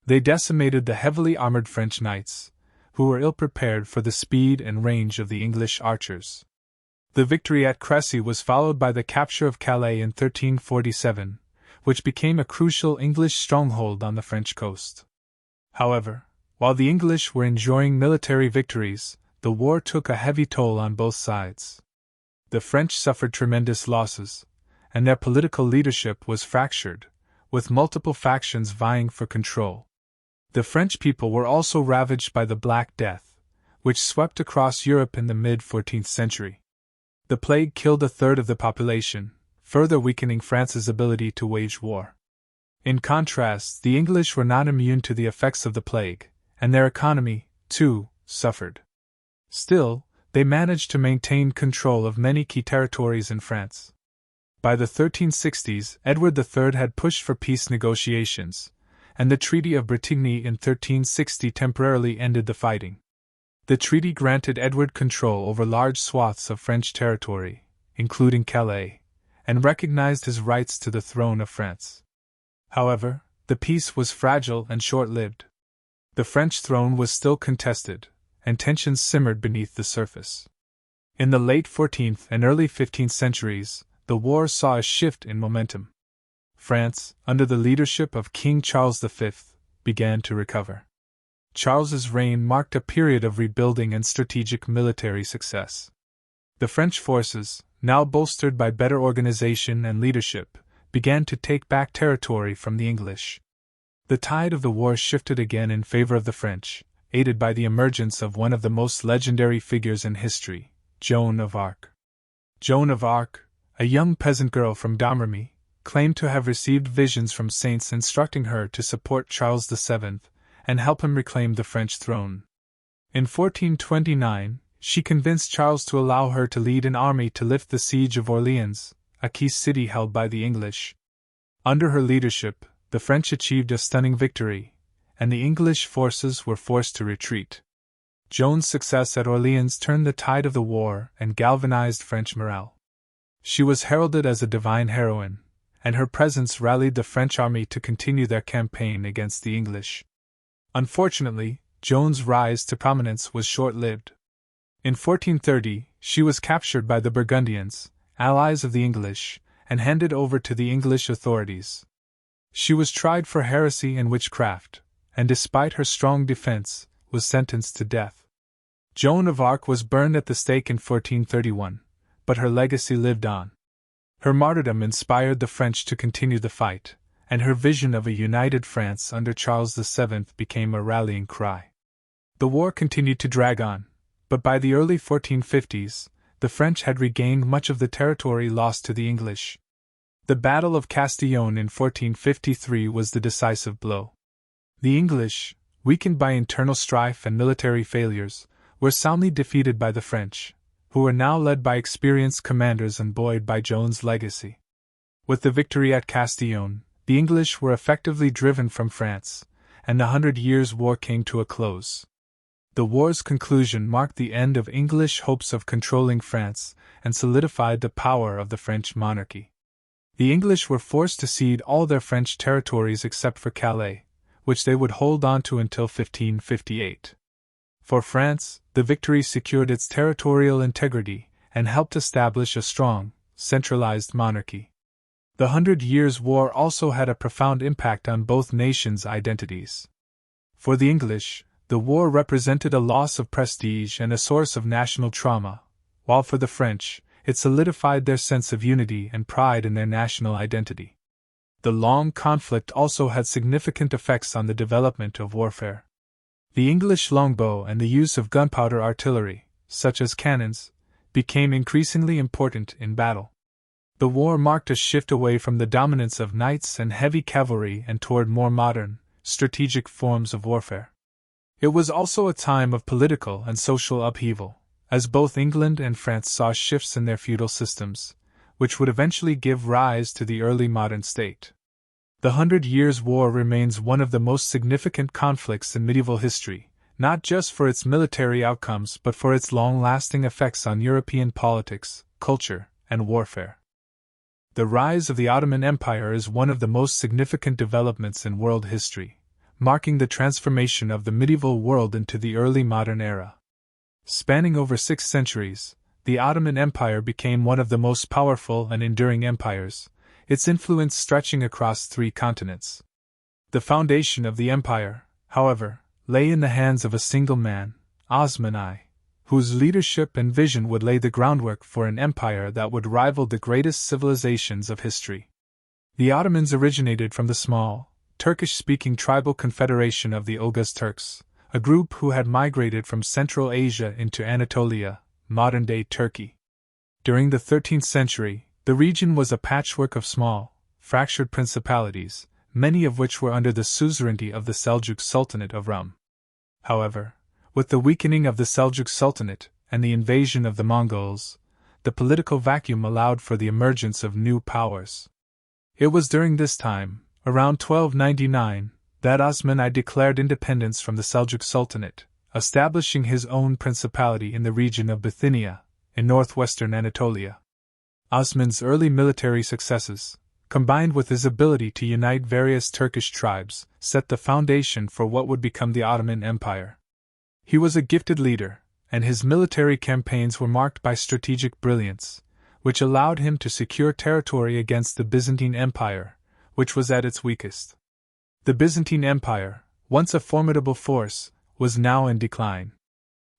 They decimated the heavily armored French knights, who were ill-prepared for the speed and range of the English archers. The victory at Crécy was followed by the capture of Calais in 1347, which became a crucial English stronghold on the French coast. However, while the English were enjoying military victories, the war took a heavy toll on both sides. The French suffered tremendous losses, and their political leadership was fractured, with multiple factions vying for control. The French people were also ravaged by the Black Death, which swept across Europe in the mid-14th century. The plague killed a third of the population, further weakening France's ability to wage war. In contrast, the English were not immune to the effects of the plague, and their economy, too, suffered. Still, they managed to maintain control of many key territories in France. By the 1360s, Edward III had pushed for peace negotiations, and the Treaty of Bretigny in 1360 temporarily ended the fighting. The treaty granted Edward control over large swaths of French territory, including Calais, and recognized his rights to the throne of France. However, the peace was fragile and short-lived. The French throne was still contested, and tensions simmered beneath the surface. In the late 14th and early 15th centuries, the war saw a shift in momentum. France, under the leadership of King Charles V, began to recover. Charles's reign marked a period of rebuilding and strategic military success. The French forces, now bolstered by better organization and leadership, began to take back territory from the English. The tide of the war shifted again in favor of the French, aided by the emergence of one of the most legendary figures in history, Joan of Arc. Joan of Arc, a young peasant girl from Domremy, claimed to have received visions from saints instructing her to support Charles VII and help him reclaim the French throne. In 1429, she convinced Charles to allow her to lead an army to lift the siege of Orleans, a key city held by the English. Under her leadership, the French achieved a stunning victory, and the English forces were forced to retreat. Joan's success at Orleans turned the tide of the war and galvanized French morale. She was heralded as a divine heroine, and her presence rallied the French army to continue their campaign against the English. Unfortunately, Joan's rise to prominence was short-lived. In 1430, she was captured by the Burgundians, allies of the English, and handed over to the English authorities. She was tried for heresy and witchcraft, and despite her strong defense, was sentenced to death. Joan of Arc was burned at the stake in 1431, but her legacy lived on. Her martyrdom inspired the French to continue the fight, and her vision of a united France under Charles VII became a rallying cry. The war continued to drag on, but by the early 1450s, the French had regained much of the territory lost to the English. The Battle of Castillon in 1453 was the decisive blow. The English, weakened by internal strife and military failures, were soundly defeated by the French, who were now led by experienced commanders and buoyed by Joan's legacy. With the victory at Castillon, the English were effectively driven from France, and the 100 Years' War came to a close. The war's conclusion marked the end of English hopes of controlling France and solidified the power of the French monarchy. The English were forced to cede all their French territories except for Calais, which they would hold on to until 1558. For France, the victory secured its territorial integrity and helped establish a strong, centralized monarchy. The 100 Years' War also had a profound impact on both nations' identities. For the English, the war represented a loss of prestige and a source of national trauma, while for the French, it solidified their sense of unity and pride in their national identity. The long conflict also had significant effects on the development of warfare. The English longbow and the use of gunpowder artillery, such as cannons, became increasingly important in battle. The war marked a shift away from the dominance of knights and heavy cavalry and toward more modern, strategic forms of warfare. It was also a time of political and social upheaval, as both England and France saw shifts in their feudal systems, which would eventually give rise to the early modern state. The 100 Years' War remains one of the most significant conflicts in medieval history, not just for its military outcomes but for its long-lasting effects on European politics, culture, and warfare. The rise of the Ottoman Empire is one of the most significant developments in world history, marking the transformation of the medieval world into the early modern era. Spanning over 6 centuries, the Ottoman Empire became one of the most powerful and enduring empires, its influence stretching across 3 continents. The foundation of the empire, however, lay in the hands of a single man, Osman I, whose leadership and vision would lay the groundwork for an empire that would rival the greatest civilizations of history. The Ottomans originated from the small, Turkish-speaking tribal confederation of the Oghuz Turks, a group who had migrated from Central Asia into Anatolia, modern-day Turkey. During the 13th century, the region was a patchwork of small, fractured principalities, many of which were under the suzerainty of the Seljuk Sultanate of Rum. However, with the weakening of the Seljuk Sultanate and the invasion of the Mongols, the political vacuum allowed for the emergence of new powers. It was during this time, around 1299, that Osman I declared independence from the Seljuk Sultanate, establishing his own principality in the region of Bithynia, in northwestern Anatolia. Osman's early military successes, combined with his ability to unite various Turkish tribes, set the foundation for what would become the Ottoman Empire. He was a gifted leader, and his military campaigns were marked by strategic brilliance, which allowed him to secure territory against the Byzantine Empire, which was at its weakest. The Byzantine Empire, once a formidable force, was now in decline.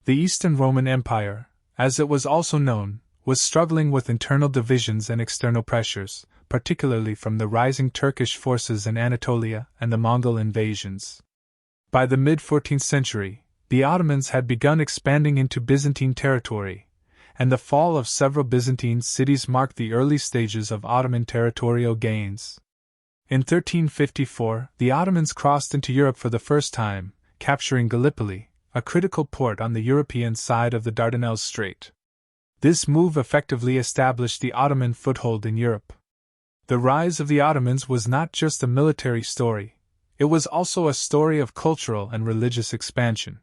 The Eastern Roman Empire, as it was also known, was struggling with internal divisions and external pressures, particularly from the rising Turkish forces in Anatolia and the Mongol invasions. By the mid-14th century, the Ottomans had begun expanding into Byzantine territory, and the fall of several Byzantine cities marked the early stages of Ottoman territorial gains. In 1354, the Ottomans crossed into Europe for the first time, capturing Gallipoli, a critical port on the European side of the Dardanelles Strait. This move effectively established the Ottoman foothold in Europe. The rise of the Ottomans was not just a military story, it was also a story of cultural and religious expansion.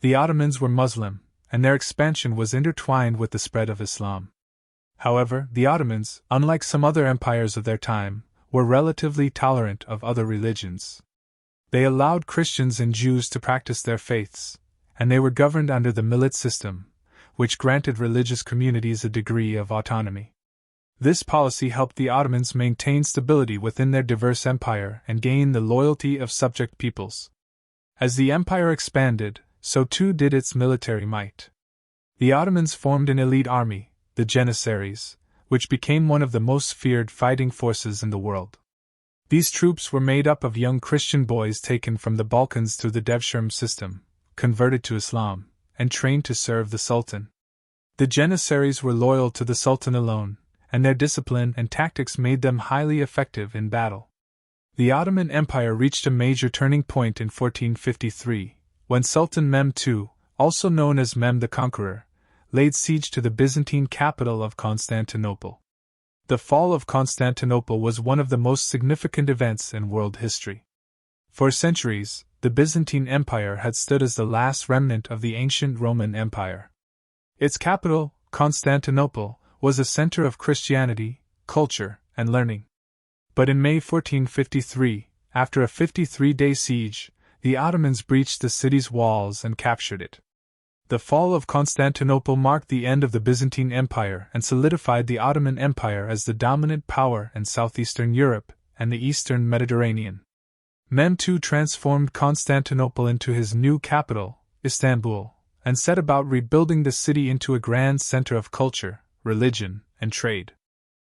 The Ottomans were Muslim, and their expansion was intertwined with the spread of Islam. However, the Ottomans, unlike some other empires of their time, were relatively tolerant of other religions. They allowed Christians and Jews to practice their faiths, and they were governed under the millet system, which granted religious communities a degree of autonomy. This policy helped the Ottomans maintain stability within their diverse empire and gain the loyalty of subject peoples. As the empire expanded, so too did its military might. The Ottomans formed an elite army, the Janissaries, which became one of the most feared fighting forces in the world. These troops were made up of young Christian boys taken from the Balkans through the Devshirme system, converted to Islam, and trained to serve the Sultan. The Janissaries were loyal to the Sultan alone, and their discipline and tactics made them highly effective in battle. The Ottoman Empire reached a major turning point in 1453, when Sultan Mehmed II, also known as Mehmed the Conqueror, laid siege to the Byzantine capital of Constantinople. The fall of Constantinople was one of the most significant events in world history. For centuries, the Byzantine Empire had stood as the last remnant of the ancient Roman Empire. Its capital, Constantinople, was a center of Christianity, culture, and learning. But in May 1453, after a 53-day siege, the Ottomans breached the city's walls and captured it. The fall of Constantinople marked the end of the Byzantine Empire and solidified the Ottoman Empire as the dominant power in southeastern Europe and the eastern Mediterranean. Mehmed II transformed Constantinople into his new capital, Istanbul, and set about rebuilding the city into a grand center of culture, religion, and trade.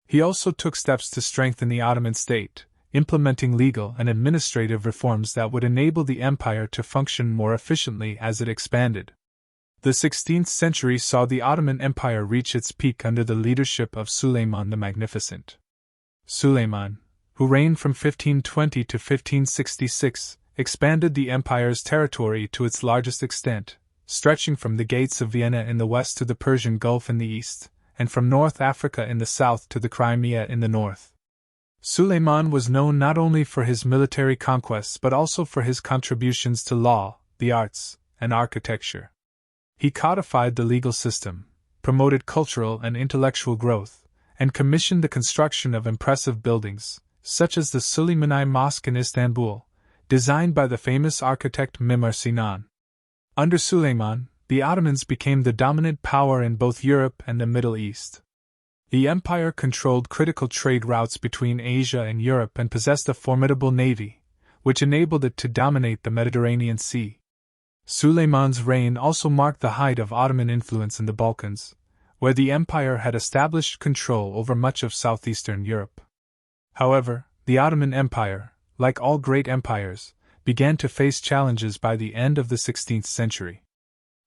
He also took steps to strengthen the Ottoman state, implementing legal and administrative reforms that would enable the empire to function more efficiently as it expanded. The 16th century saw the Ottoman Empire reach its peak under the leadership of Suleiman the Magnificent. Suleiman, who reigned from 1520 to 1566, expanded the empire's territory to its largest extent, stretching from the gates of Vienna in the west to the Persian Gulf in the east, and from North Africa in the south to the Crimea in the north. Suleiman was known not only for his military conquests but also for his contributions to law, the arts, and architecture. He codified the legal system, promoted cultural and intellectual growth, and commissioned the construction of impressive buildings, such as the Süleymaniye Mosque in Istanbul, designed by the famous architect Mimar Sinan. Under Suleiman, the Ottomans became the dominant power in both Europe and the Middle East. The empire controlled critical trade routes between Asia and Europe and possessed a formidable navy, which enabled it to dominate the Mediterranean Sea. Suleiman's reign also marked the height of Ottoman influence in the Balkans, where the empire had established control over much of southeastern Europe. However, the Ottoman Empire, like all great empires, began to face challenges by the end of the 16th century.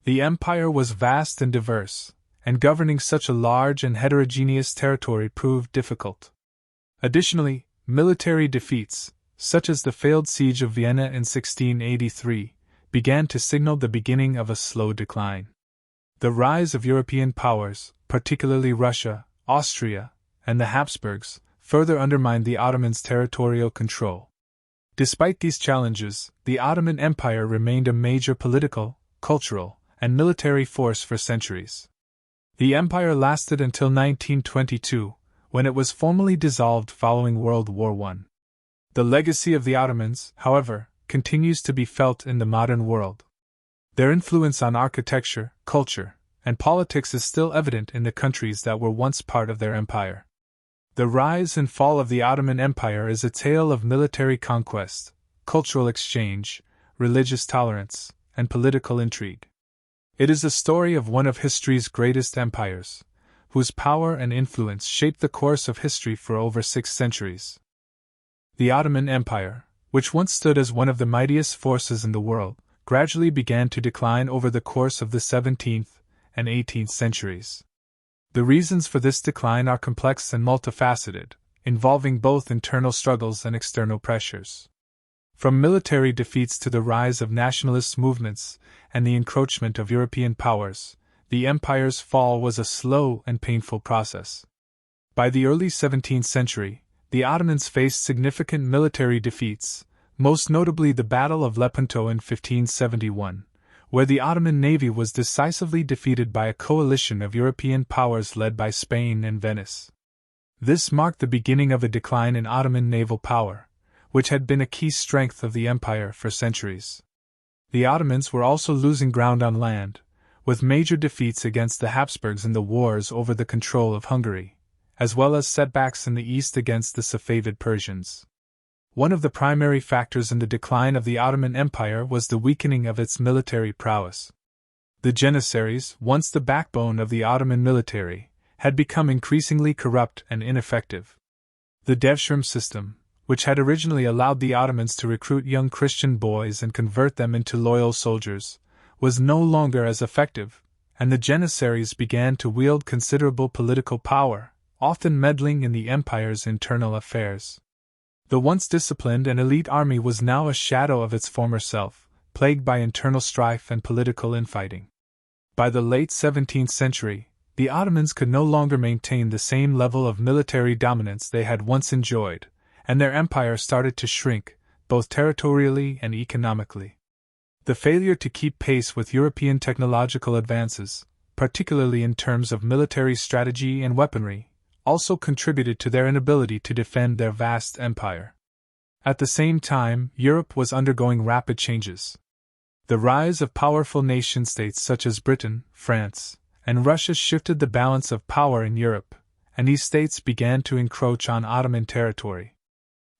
The empire was vast and diverse, and governing such a large and heterogeneous territory proved difficult. Additionally, military defeats, such as the failed siege of Vienna in 1683, began to signal the beginning of a slow decline. The rise of European powers, particularly Russia, Austria, and the Habsburgs, further undermined the Ottomans' territorial control. Despite these challenges, the Ottoman Empire remained a major political, cultural, and military force for centuries. The empire lasted until 1922, when it was formally dissolved following World War I. The legacy of the Ottomans, however, continues to be felt in the modern world. Their influence on architecture, culture, and politics is still evident in the countries that were once part of their empire. The rise and fall of the Ottoman Empire is a tale of military conquest, cultural exchange, religious tolerance, and political intrigue. It is a story of one of history's greatest empires, whose power and influence shaped the course of history for over 6 centuries. The Ottoman Empire, which once stood as one of the mightiest forces in the world, gradually began to decline over the course of the 17th and 18th centuries. The reasons for this decline are complex and multifaceted, involving both internal struggles and external pressures. From military defeats to the rise of nationalist movements and the encroachment of European powers, the empire's fall was a slow and painful process. By the early 17th century, the Ottomans faced significant military defeats, most notably the Battle of Lepanto in 1571, where the Ottoman navy was decisively defeated by a coalition of European powers led by Spain and Venice. This marked the beginning of a decline in Ottoman naval power, which had been a key strength of the empire for centuries. The Ottomans were also losing ground on land, with major defeats against the Habsburgs in the wars over the control of Hungary, as well as setbacks in the east against the Safavid Persians. One of the primary factors in the decline of the Ottoman Empire was the weakening of its military prowess. The Janissaries, once the backbone of the Ottoman military, had become increasingly corrupt and ineffective. The Devshirme system, which had originally allowed the Ottomans to recruit young Christian boys and convert them into loyal soldiers, was no longer as effective, and the Janissaries began to wield considerable political power, often meddling in the empire's internal affairs. The once disciplined and elite army was now a shadow of its former self, plagued by internal strife and political infighting. By the late 17th century, the Ottomans could no longer maintain the same level of military dominance they had once enjoyed, and their empire started to shrink, both territorially and economically. The failure to keep pace with European technological advances, particularly in terms of military strategy and weaponry, also contributed to their inability to defend their vast empire. At the same time, Europe was undergoing rapid changes. The rise of powerful nation-states such as Britain, France, and Russia shifted the balance of power in Europe, and these states began to encroach on Ottoman territory.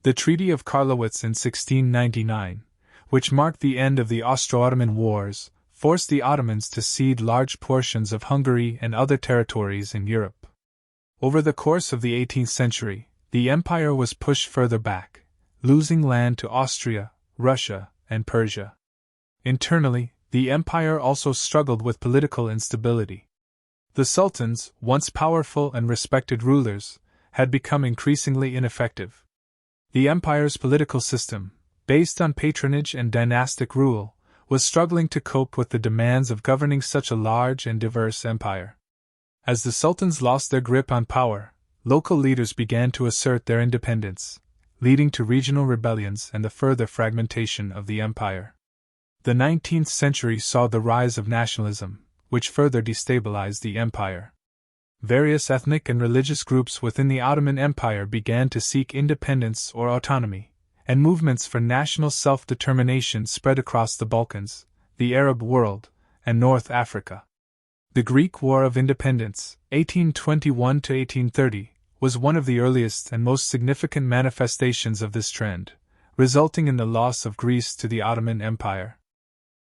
The Treaty of Karlowitz in 1699, which marked the end of the Austro-Ottoman Wars, forced the Ottomans to cede large portions of Hungary and other territories in Europe. Over the course of the 18th century, the empire was pushed further back, losing land to Austria, Russia, and Persia. Internally, the empire also struggled with political instability. The sultans, once powerful and respected rulers, had become increasingly ineffective. The empire's political system, based on patronage and dynastic rule, was struggling to cope with the demands of governing such a large and diverse empire. As the sultans lost their grip on power, local leaders began to assert their independence, leading to regional rebellions and the further fragmentation of the empire. The 19th century saw the rise of nationalism, which further destabilized the empire. Various ethnic and religious groups within the Ottoman Empire began to seek independence or autonomy, and movements for national self-determination spread across the Balkans, the Arab world, and North Africa. The Greek War of Independence, 1821–1830, was one of the earliest and most significant manifestations of this trend, resulting in the loss of Greece to the Ottoman Empire.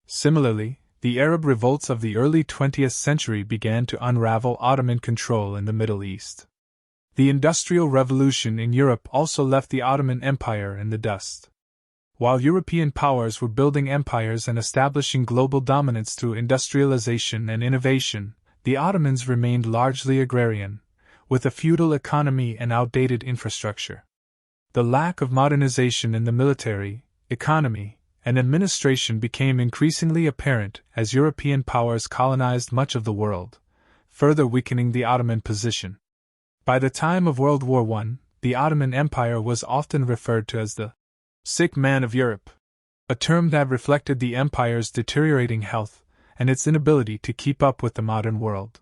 Similarly, the Arab revolts of the early 20th century began to unravel Ottoman control in the Middle East. The Industrial Revolution in Europe also left the Ottoman Empire in the dust. While European powers were building empires and establishing global dominance through industrialization and innovation, the Ottomans remained largely agrarian, with a feudal economy and outdated infrastructure. The lack of modernization in the military, economy, and administration became increasingly apparent as European powers colonized much of the world, further weakening the Ottoman position. By the time of World War I, the Ottoman Empire was often referred to as the sick man of Europe, a term that reflected the empire's deteriorating health and its inability to keep up with the modern world.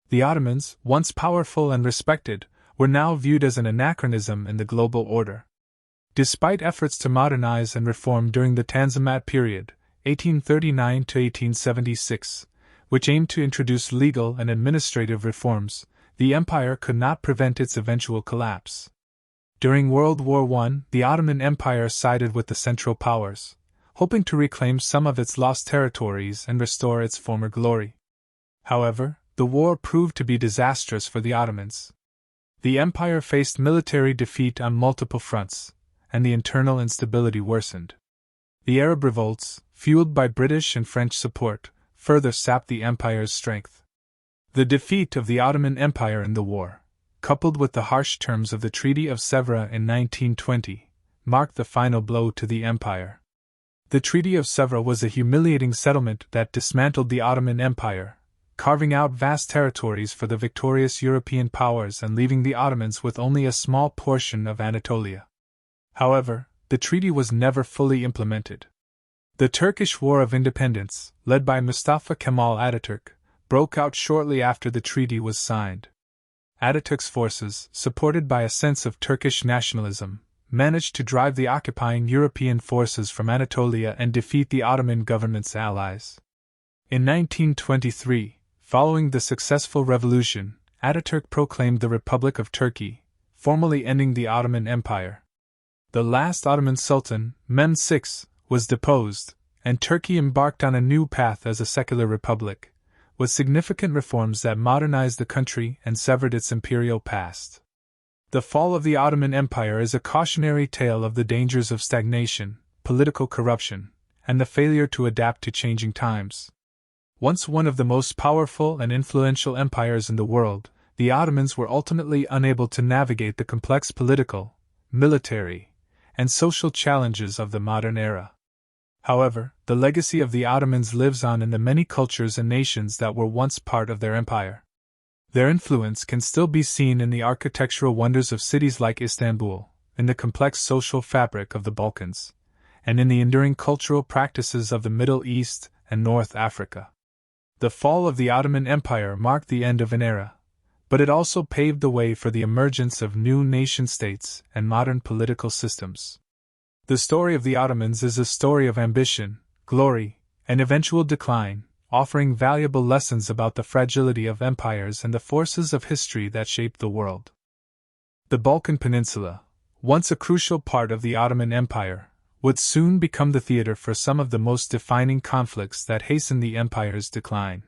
The Ottomans, once powerful and respected, were now viewed as an anachronism in the global order. Despite efforts to modernize and reform during the Tanzimat period, 1839–1876, which aimed to introduce legal and administrative reforms, the empire could not prevent its eventual collapse. During World War I, the Ottoman Empire sided with the Central Powers, hoping to reclaim some of its lost territories and restore its former glory. However, the war proved to be disastrous for the Ottomans. The empire faced military defeat on multiple fronts, and the internal instability worsened. The Arab revolts, fueled by British and French support, further sapped the empire's strength. The defeat of the Ottoman Empire in the war, coupled with the harsh terms of the Treaty of Sèvres in 1920, marked the final blow to the empire. The Treaty of Sèvres was a humiliating settlement that dismantled the Ottoman Empire, carving out vast territories for the victorious European powers and leaving the Ottomans with only a small portion of Anatolia. However, the treaty was never fully implemented. The Turkish War of Independence, led by Mustafa Kemal Atatürk, broke out shortly after the treaty was signed. Atatürk's forces, supported by a sense of Turkish nationalism, managed to drive the occupying European forces from Anatolia and defeat the Ottoman government's allies. In 1923, following the successful revolution, Atatürk proclaimed the Republic of Turkey, formally ending the Ottoman Empire. The last Ottoman Sultan, Mehmed VI, was deposed, and Turkey embarked on a new path as a secular republic, with significant reforms that modernized the country and severed its imperial past. The fall of the Ottoman Empire is a cautionary tale of the dangers of stagnation, political corruption, and the failure to adapt to changing times. Once one of the most powerful and influential empires in the world, the Ottomans were ultimately unable to navigate the complex political, military, and social challenges of the modern era. However, the legacy of the Ottomans lives on in the many cultures and nations that were once part of their empire. Their influence can still be seen in the architectural wonders of cities like Istanbul, in the complex social fabric of the Balkans, and in the enduring cultural practices of the Middle East and North Africa. The fall of the Ottoman Empire marked the end of an era, but it also paved the way for the emergence of new nation-states and modern political systems. The story of the Ottomans is a story of ambition, glory, and eventual decline, offering valuable lessons about the fragility of empires and the forces of history that shaped the world. The Balkan Peninsula, once a crucial part of the Ottoman Empire, would soon become the theater for some of the most defining conflicts that hastened the empire's decline.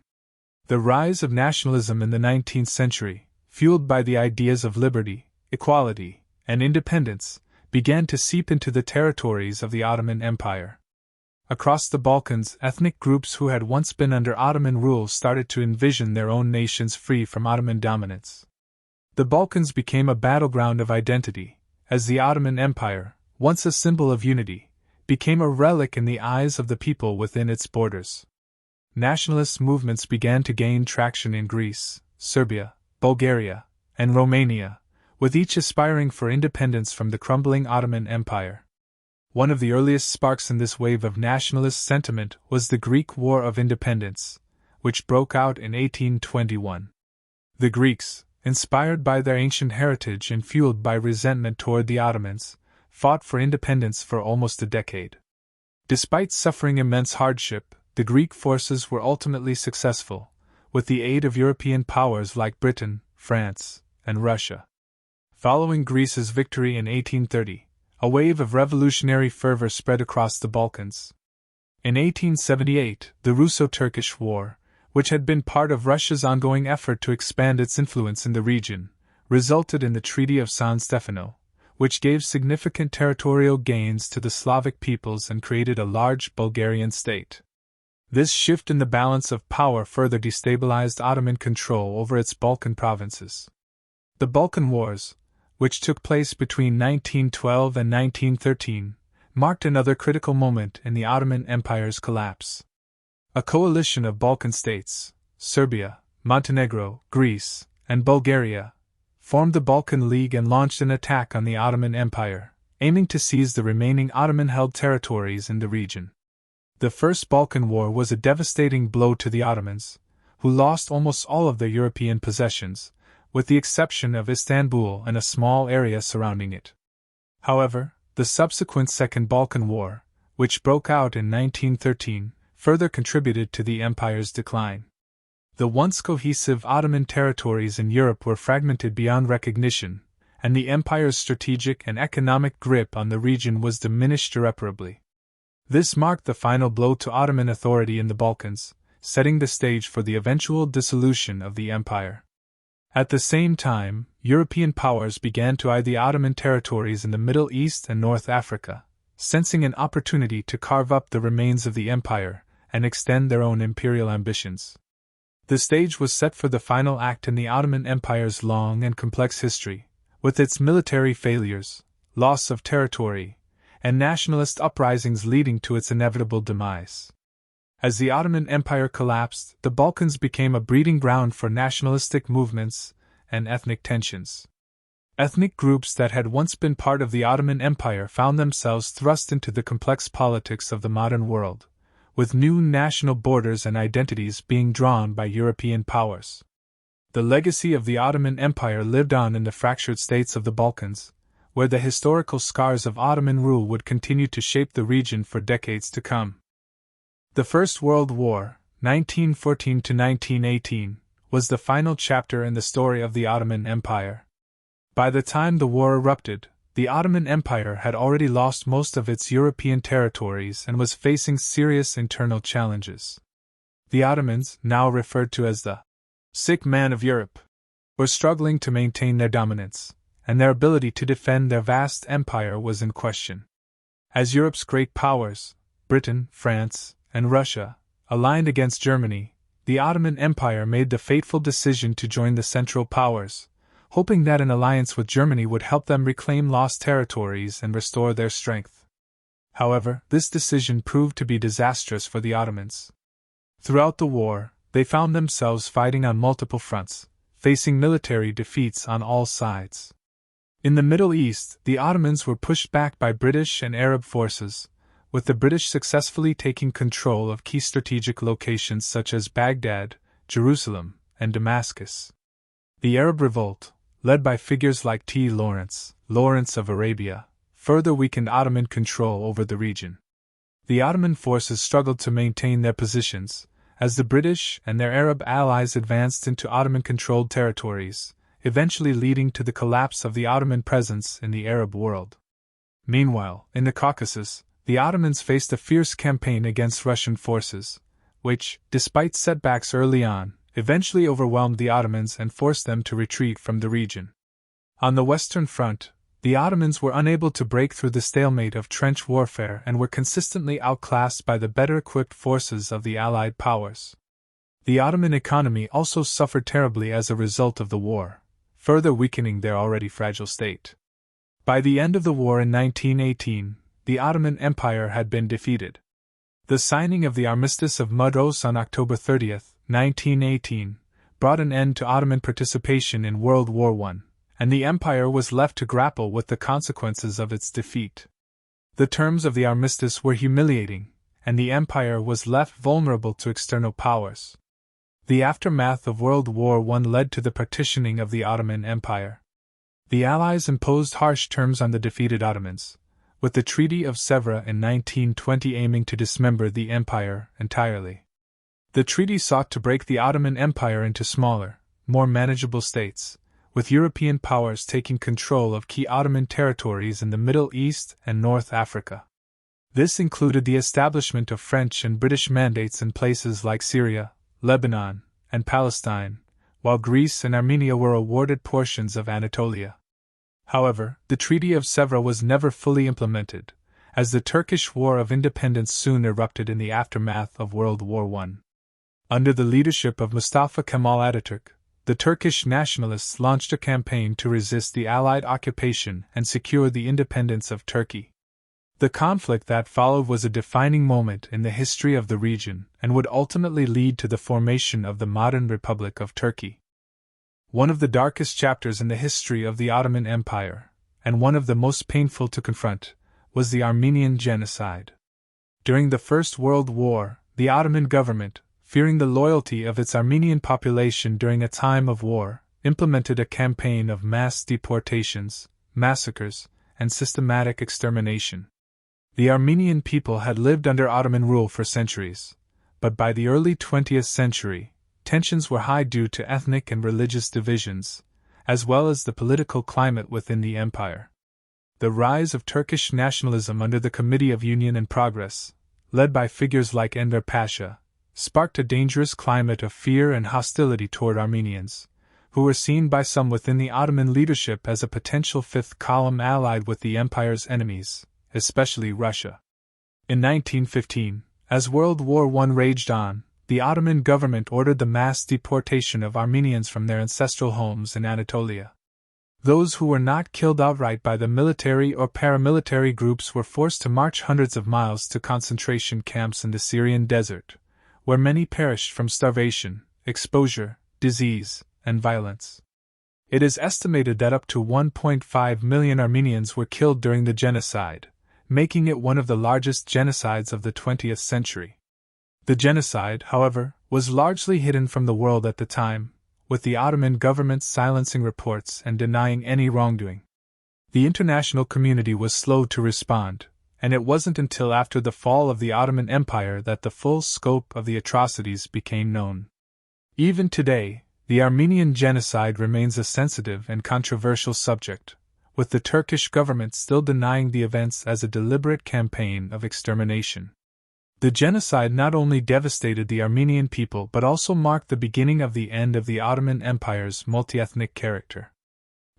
The rise of nationalism in the 19th century, fueled by the ideas of liberty, equality, and independence, began to seep into the territories of the Ottoman Empire. Across the Balkans, ethnic groups who had once been under Ottoman rule started to envision their own nations free from Ottoman dominance. The Balkans became a battleground of identity, as the Ottoman Empire, once a symbol of unity, became a relic in the eyes of the people within its borders. Nationalist movements began to gain traction in Greece, Serbia, Bulgaria, and Romania, with each aspiring for independence from the crumbling Ottoman Empire. One of the earliest sparks in this wave of nationalist sentiment was the Greek War of Independence, which broke out in 1821. The Greeks, inspired by their ancient heritage and fueled by resentment toward the Ottomans, fought for independence for almost a decade. Despite suffering immense hardship, the Greek forces were ultimately successful, with the aid of European powers like Britain, France, and Russia. Following Greece's victory in 1830, a wave of revolutionary fervor spread across the Balkans. In 1878, the Russo-Turkish War, which had been part of Russia's ongoing effort to expand its influence in the region, resulted in the Treaty of San Stefano, which gave significant territorial gains to the Slavic peoples and created a large Bulgarian state. This shift in the balance of power further destabilized Ottoman control over its Balkan provinces. The Balkan Wars, which took place between 1912 and 1913, marked another critical moment in the Ottoman Empire's collapse. A coalition of Balkan states, Serbia, Montenegro, Greece, and Bulgaria, formed the Balkan League and launched an attack on the Ottoman Empire, aiming to seize the remaining Ottoman-held territories in the region. The First Balkan War was a devastating blow to the Ottomans, who lost almost all of their European possessions, with the exception of Istanbul and a small area surrounding it. However, the subsequent Second Balkan War, which broke out in 1913, further contributed to the empire's decline. The once cohesive Ottoman territories in Europe were fragmented beyond recognition, and the empire's strategic and economic grip on the region was diminished irreparably. This marked the final blow to Ottoman authority in the Balkans, setting the stage for the eventual dissolution of the empire. At the same time, European powers began to eye the Ottoman territories in the Middle East and North Africa, sensing an opportunity to carve up the remains of the empire and extend their own imperial ambitions. The stage was set for the final act in the Ottoman Empire's long and complex history, with its military failures, loss of territory, and nationalist uprisings leading to its inevitable demise. As the Ottoman Empire collapsed, the Balkans became a breeding ground for nationalistic movements and ethnic tensions. Ethnic groups that had once been part of the Ottoman Empire found themselves thrust into the complex politics of the modern world, with new national borders and identities being drawn by European powers. The legacy of the Ottoman Empire lived on in the fractured states of the Balkans, where the historical scars of Ottoman rule would continue to shape the region for decades to come. The First World War, 1914 to 1918, was the final chapter in the story of the Ottoman Empire. By the time the war erupted, the Ottoman Empire had already lost most of its European territories and was facing serious internal challenges. The Ottomans, now referred to as the sick man of Europe, were struggling to maintain their dominance, and their ability to defend their vast empire was in question. As Europe's great powers, Britain, France, and Russia, aligned against Germany, the Ottoman Empire made the fateful decision to join the Central Powers, hoping that an alliance with Germany would help them reclaim lost territories and restore their strength. However, this decision proved to be disastrous for the Ottomans. Throughout the war, they found themselves fighting on multiple fronts, facing military defeats on all sides. In the Middle East, the Ottomans were pushed back by British and Arab forces, with the British successfully taking control of key strategic locations such as Baghdad, Jerusalem, and Damascus. The Arab revolt, led by figures like Lawrence of Arabia, further weakened Ottoman control over the region. The Ottoman forces struggled to maintain their positions, as the British and their Arab allies advanced into Ottoman-controlled territories, eventually leading to the collapse of the Ottoman presence in the Arab world. Meanwhile, in the Caucasus, the Ottomans faced a fierce campaign against Russian forces, which, despite setbacks early on, eventually overwhelmed the Ottomans and forced them to retreat from the region. On the Western Front, the Ottomans were unable to break through the stalemate of trench warfare and were consistently outclassed by the better-equipped forces of the Allied powers. The Ottoman economy also suffered terribly as a result of the war, further weakening their already fragile state. By the end of the war in 1918, the Ottoman Empire had been defeated. The signing of the Armistice of Mudros on October 30, 1918, brought an end to Ottoman participation in World War I, and the empire was left to grapple with the consequences of its defeat. The terms of the armistice were humiliating, and the empire was left vulnerable to external powers. The aftermath of World War I led to the partitioning of the Ottoman Empire. The Allies imposed harsh terms on the defeated Ottomans, with the Treaty of Sèvres in 1920 aiming to dismember the empire entirely. The treaty sought to break the Ottoman Empire into smaller, more manageable states, with European powers taking control of key Ottoman territories in the Middle East and North Africa. This included the establishment of French and British mandates in places like Syria, Lebanon, and Palestine, while Greece and Armenia were awarded portions of Anatolia. However, the Treaty of Sèvres was never fully implemented, as the Turkish War of Independence soon erupted in the aftermath of World War I. Under the leadership of Mustafa Kemal Atatürk, the Turkish nationalists launched a campaign to resist the Allied occupation and secure the independence of Turkey. The conflict that followed was a defining moment in the history of the region and would ultimately lead to the formation of the modern Republic of Turkey. One of the darkest chapters in the history of the Ottoman Empire, and one of the most painful to confront, was the Armenian genocide. During the First World War, the Ottoman government, fearing the loyalty of its Armenian population during a time of war, implemented a campaign of mass deportations, massacres, and systematic extermination. The Armenian people had lived under Ottoman rule for centuries, but by the early 20th century, tensions were high due to ethnic and religious divisions, as well as the political climate within the empire. The rise of Turkish nationalism under the Committee of Union and Progress, led by figures like Enver Pasha, sparked a dangerous climate of fear and hostility toward Armenians, who were seen by some within the Ottoman leadership as a potential fifth column allied with the empire's enemies, especially Russia. In 1915, as World War I raged on, the Ottoman government ordered the mass deportation of Armenians from their ancestral homes in Anatolia. Those who were not killed outright by the military or paramilitary groups were forced to march hundreds of miles to concentration camps in the Syrian desert, where many perished from starvation, exposure, disease, and violence. It is estimated that up to 1.5 million Armenians were killed during the genocide, making it one of the largest genocides of the 20th century. The genocide, however, was largely hidden from the world at the time, with the Ottoman government silencing reports and denying any wrongdoing. The international community was slow to respond, and it wasn't until after the fall of the Ottoman Empire that the full scope of the atrocities became known. Even today, the Armenian genocide remains a sensitive and controversial subject, with the Turkish government still denying the events as a deliberate campaign of extermination. The genocide not only devastated the Armenian people but also marked the beginning of the end of the Ottoman Empire's multi-ethnic character.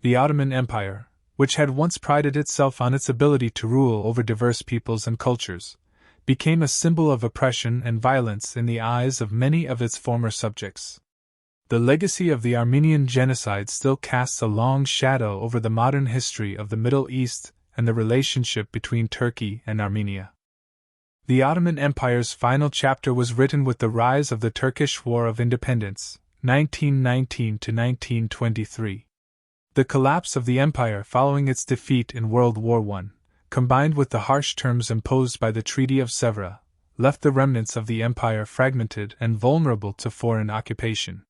The Ottoman Empire, which had once prided itself on its ability to rule over diverse peoples and cultures, became a symbol of oppression and violence in the eyes of many of its former subjects. The legacy of the Armenian genocide still casts a long shadow over the modern history of the Middle East and the relationship between Turkey and Armenia. The Ottoman Empire's final chapter was written with the rise of the Turkish War of Independence, 1919 to 1923. The collapse of the empire following its defeat in World War I, combined with the harsh terms imposed by the Treaty of Sèvres, left the remnants of the empire fragmented and vulnerable to foreign occupation.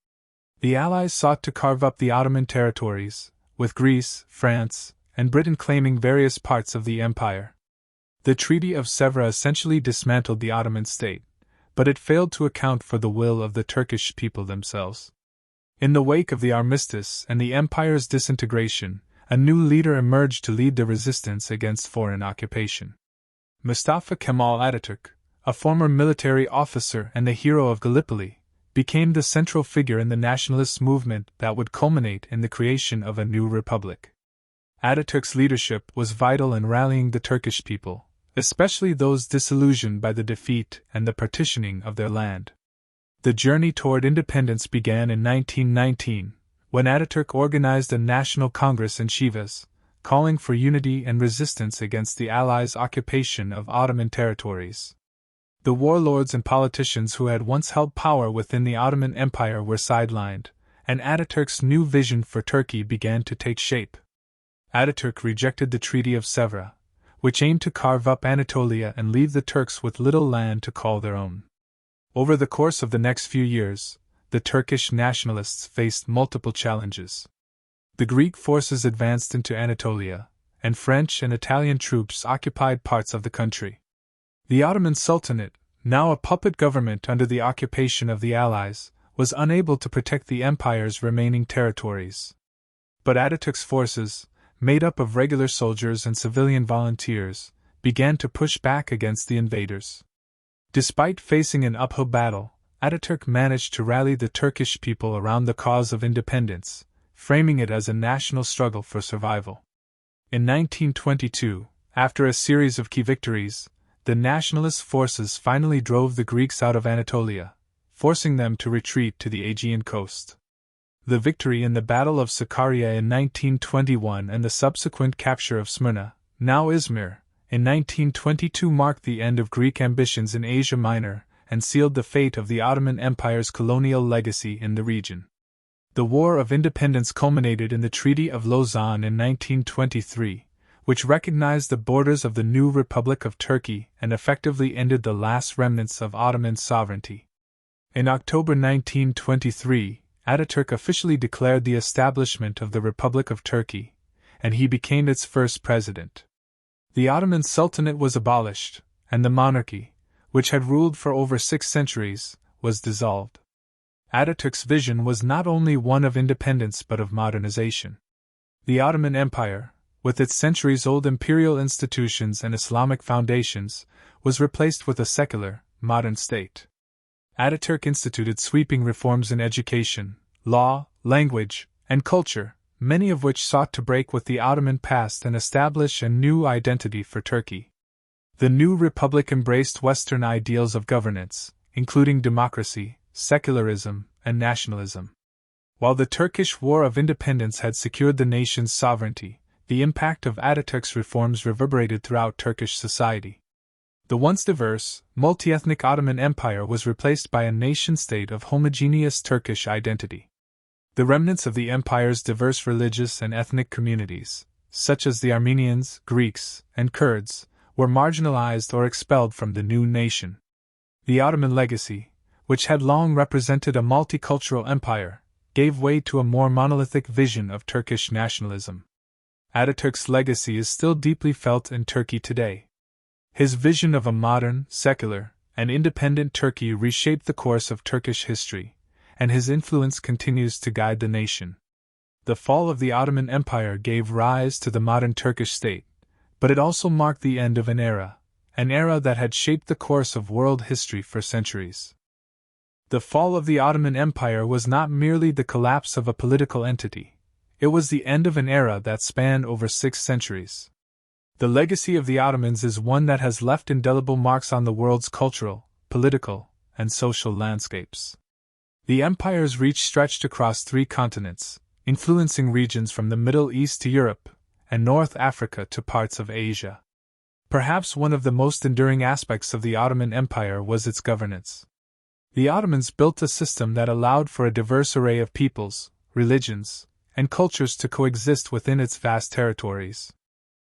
The Allies sought to carve up the Ottoman territories, with Greece, France, and Britain claiming various parts of the empire. The Treaty of Sèvres essentially dismantled the Ottoman state, but it failed to account for the will of the Turkish people themselves. In the wake of the armistice and the empire's disintegration, a new leader emerged to lead the resistance against foreign occupation. Mustafa Kemal Atatürk, a former military officer and the hero of Gallipoli, became the central figure in the nationalist movement that would culminate in the creation of a new republic. Atatürk's leadership was vital in rallying the Turkish people, especially those disillusioned by the defeat and the partitioning of their land. The journey toward independence began in 1919, when Atatürk organized a national congress in Sivas, calling for unity and resistance against the Allies' occupation of Ottoman territories. The warlords and politicians who had once held power within the Ottoman Empire were sidelined, and Atatürk's new vision for Turkey began to take shape. Atatürk rejected the Treaty of Sèvres, which aimed to carve up Anatolia and leave the Turks with little land to call their own. Over the course of the next few years, the Turkish nationalists faced multiple challenges. The Greek forces advanced into Anatolia, and French and Italian troops occupied parts of the country. The Ottoman Sultanate, now a puppet government under the occupation of the Allies, was unable to protect the empire's remaining territories. But Atatürk's forces, made up of regular soldiers and civilian volunteers, began to push back against the invaders. Despite facing an uphill battle, Atatürk managed to rally the Turkish people around the cause of independence, framing it as a national struggle for survival. In 1922, after a series of key victories, the nationalist forces finally drove the Greeks out of Anatolia, forcing them to retreat to the Aegean coast. The victory in the Battle of Sakarya in 1921 and the subsequent capture of Smyrna, now Izmir, in 1922 marked the end of Greek ambitions in Asia Minor and sealed the fate of the Ottoman Empire's colonial legacy in the region. The War of Independence culminated in the Treaty of Lausanne in 1923, which recognized the borders of the new Republic of Turkey and effectively ended the last remnants of Ottoman sovereignty. In October 1923, Atatürk officially declared the establishment of the Republic of Turkey, and he became its first president. The Ottoman Sultanate was abolished, and the monarchy, which had ruled for over 6 centuries, was dissolved. Atatürk's vision was not only one of independence but of modernization. The Ottoman Empire, with its centuries-old imperial institutions and Islamic foundations, was replaced with a secular, modern state. Atatürk instituted sweeping reforms in education, law, language, and culture, many of which sought to break with the Ottoman past and establish a new identity for Turkey. The new republic embraced Western ideals of governance, including democracy, secularism, and nationalism. While the Turkish War of Independence had secured the nation's sovereignty, the impact of Atatürk's reforms reverberated throughout Turkish society. The once diverse, multi-ethnic Ottoman Empire was replaced by a nation-state of homogeneous Turkish identity. The remnants of the empire's diverse religious and ethnic communities, such as the Armenians, Greeks, and Kurds, were marginalized or expelled from the new nation. The Ottoman legacy, which had long represented a multicultural empire, gave way to a more monolithic vision of Turkish nationalism. Ataturk's legacy is still deeply felt in Turkey today. His vision of a modern, secular, and independent Turkey reshaped the course of Turkish history, and his influence continues to guide the nation. The fall of the Ottoman Empire gave rise to the modern Turkish state, but it also marked the end of an era that had shaped the course of world history for centuries. The fall of the Ottoman Empire was not merely the collapse of a political entity, it was the end of an era that spanned over 6 centuries. The legacy of the Ottomans is one that has left indelible marks on the world's cultural, political, and social landscapes. The empire's reach stretched across 3 continents, influencing regions from the Middle East to Europe, and North Africa to parts of Asia. Perhaps one of the most enduring aspects of the Ottoman Empire was its governance. The Ottomans built a system that allowed for a diverse array of peoples, religions, and cultures to coexist within its vast territories.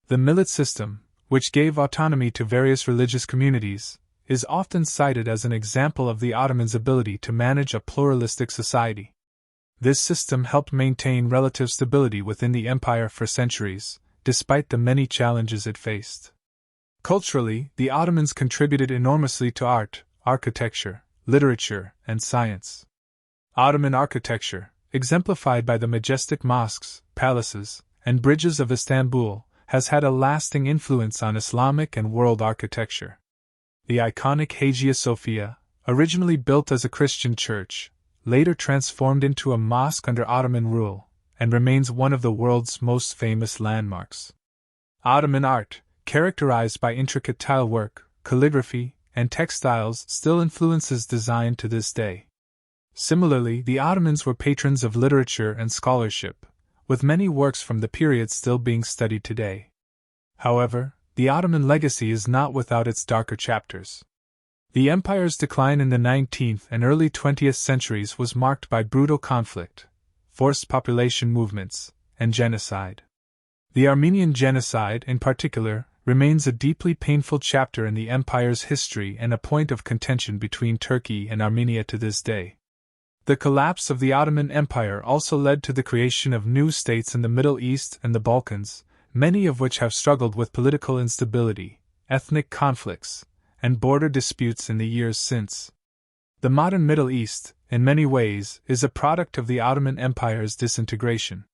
The millet system, which gave autonomy to various religious communities, is often cited as an example of the Ottomans' ability to manage a pluralistic society. This system helped maintain relative stability within the empire for centuries, despite the many challenges it faced. Culturally, the Ottomans contributed enormously to art, architecture, literature, and science. Ottoman architecture, exemplified by the majestic mosques, palaces, and bridges of Istanbul, has had a lasting influence on Islamic and world architecture. The iconic Hagia Sophia, originally built as a Christian church, later transformed into a mosque under Ottoman rule, and remains one of the world's most famous landmarks. Ottoman art, characterized by intricate tile work, calligraphy, and textiles, still influences design to this day. Similarly, the Ottomans were patrons of literature and scholarship, with many works from the period still being studied today. However, the Ottoman legacy is not without its darker chapters. The empire's decline in the 19th and early 20th centuries was marked by brutal conflict, forced population movements, and genocide. The Armenian genocide, in particular, remains a deeply painful chapter in the empire's history and a point of contention between Turkey and Armenia to this day. The collapse of the Ottoman Empire also led to the creation of new states in the Middle East and the Balkans, many of which have struggled with political instability, ethnic conflicts, and border disputes in the years since. The modern Middle East, in many ways, is a product of the Ottoman Empire's disintegration.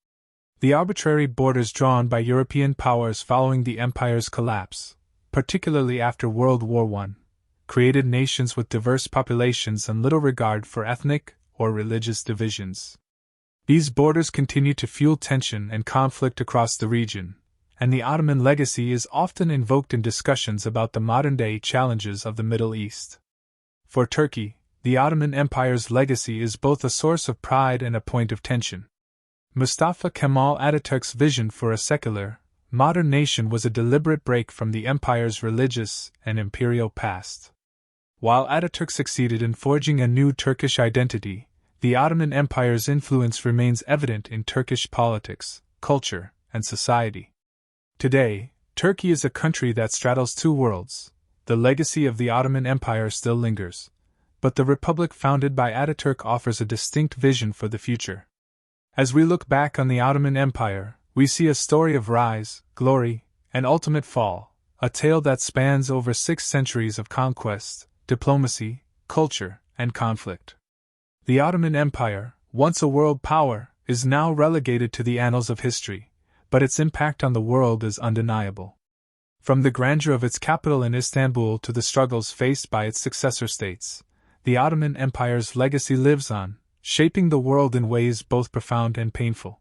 The arbitrary borders drawn by European powers following the empire's collapse, particularly after World War I, created nations with diverse populations and little regard for ethnic or religious divisions. These borders continue to fuel tension and conflict across the region, and the Ottoman legacy is often invoked in discussions about the modern-day challenges of the Middle East. For Turkey, the Ottoman Empire's legacy is both a source of pride and a point of tension. Mustafa Kemal Atatürk's vision for a secular, modern nation was a deliberate break from the empire's religious and imperial past. While Atatürk succeeded in forging a new Turkish identity, the Ottoman Empire's influence remains evident in Turkish politics, culture, and society. Today, Turkey is a country that straddles 2 worlds. The legacy of the Ottoman Empire still lingers, but the republic founded by Atatürk offers a distinct vision for the future. As we look back on the Ottoman Empire, we see a story of rise, glory, and ultimate fall, a tale that spans over 6 centuries of conquest, diplomacy, culture, and conflict. The Ottoman Empire, once a world power, is now relegated to the annals of history, but its impact on the world is undeniable. From the grandeur of its capital in Istanbul to the struggles faced by its successor states, the Ottoman Empire's legacy lives on, shaping the world in ways both profound and painful.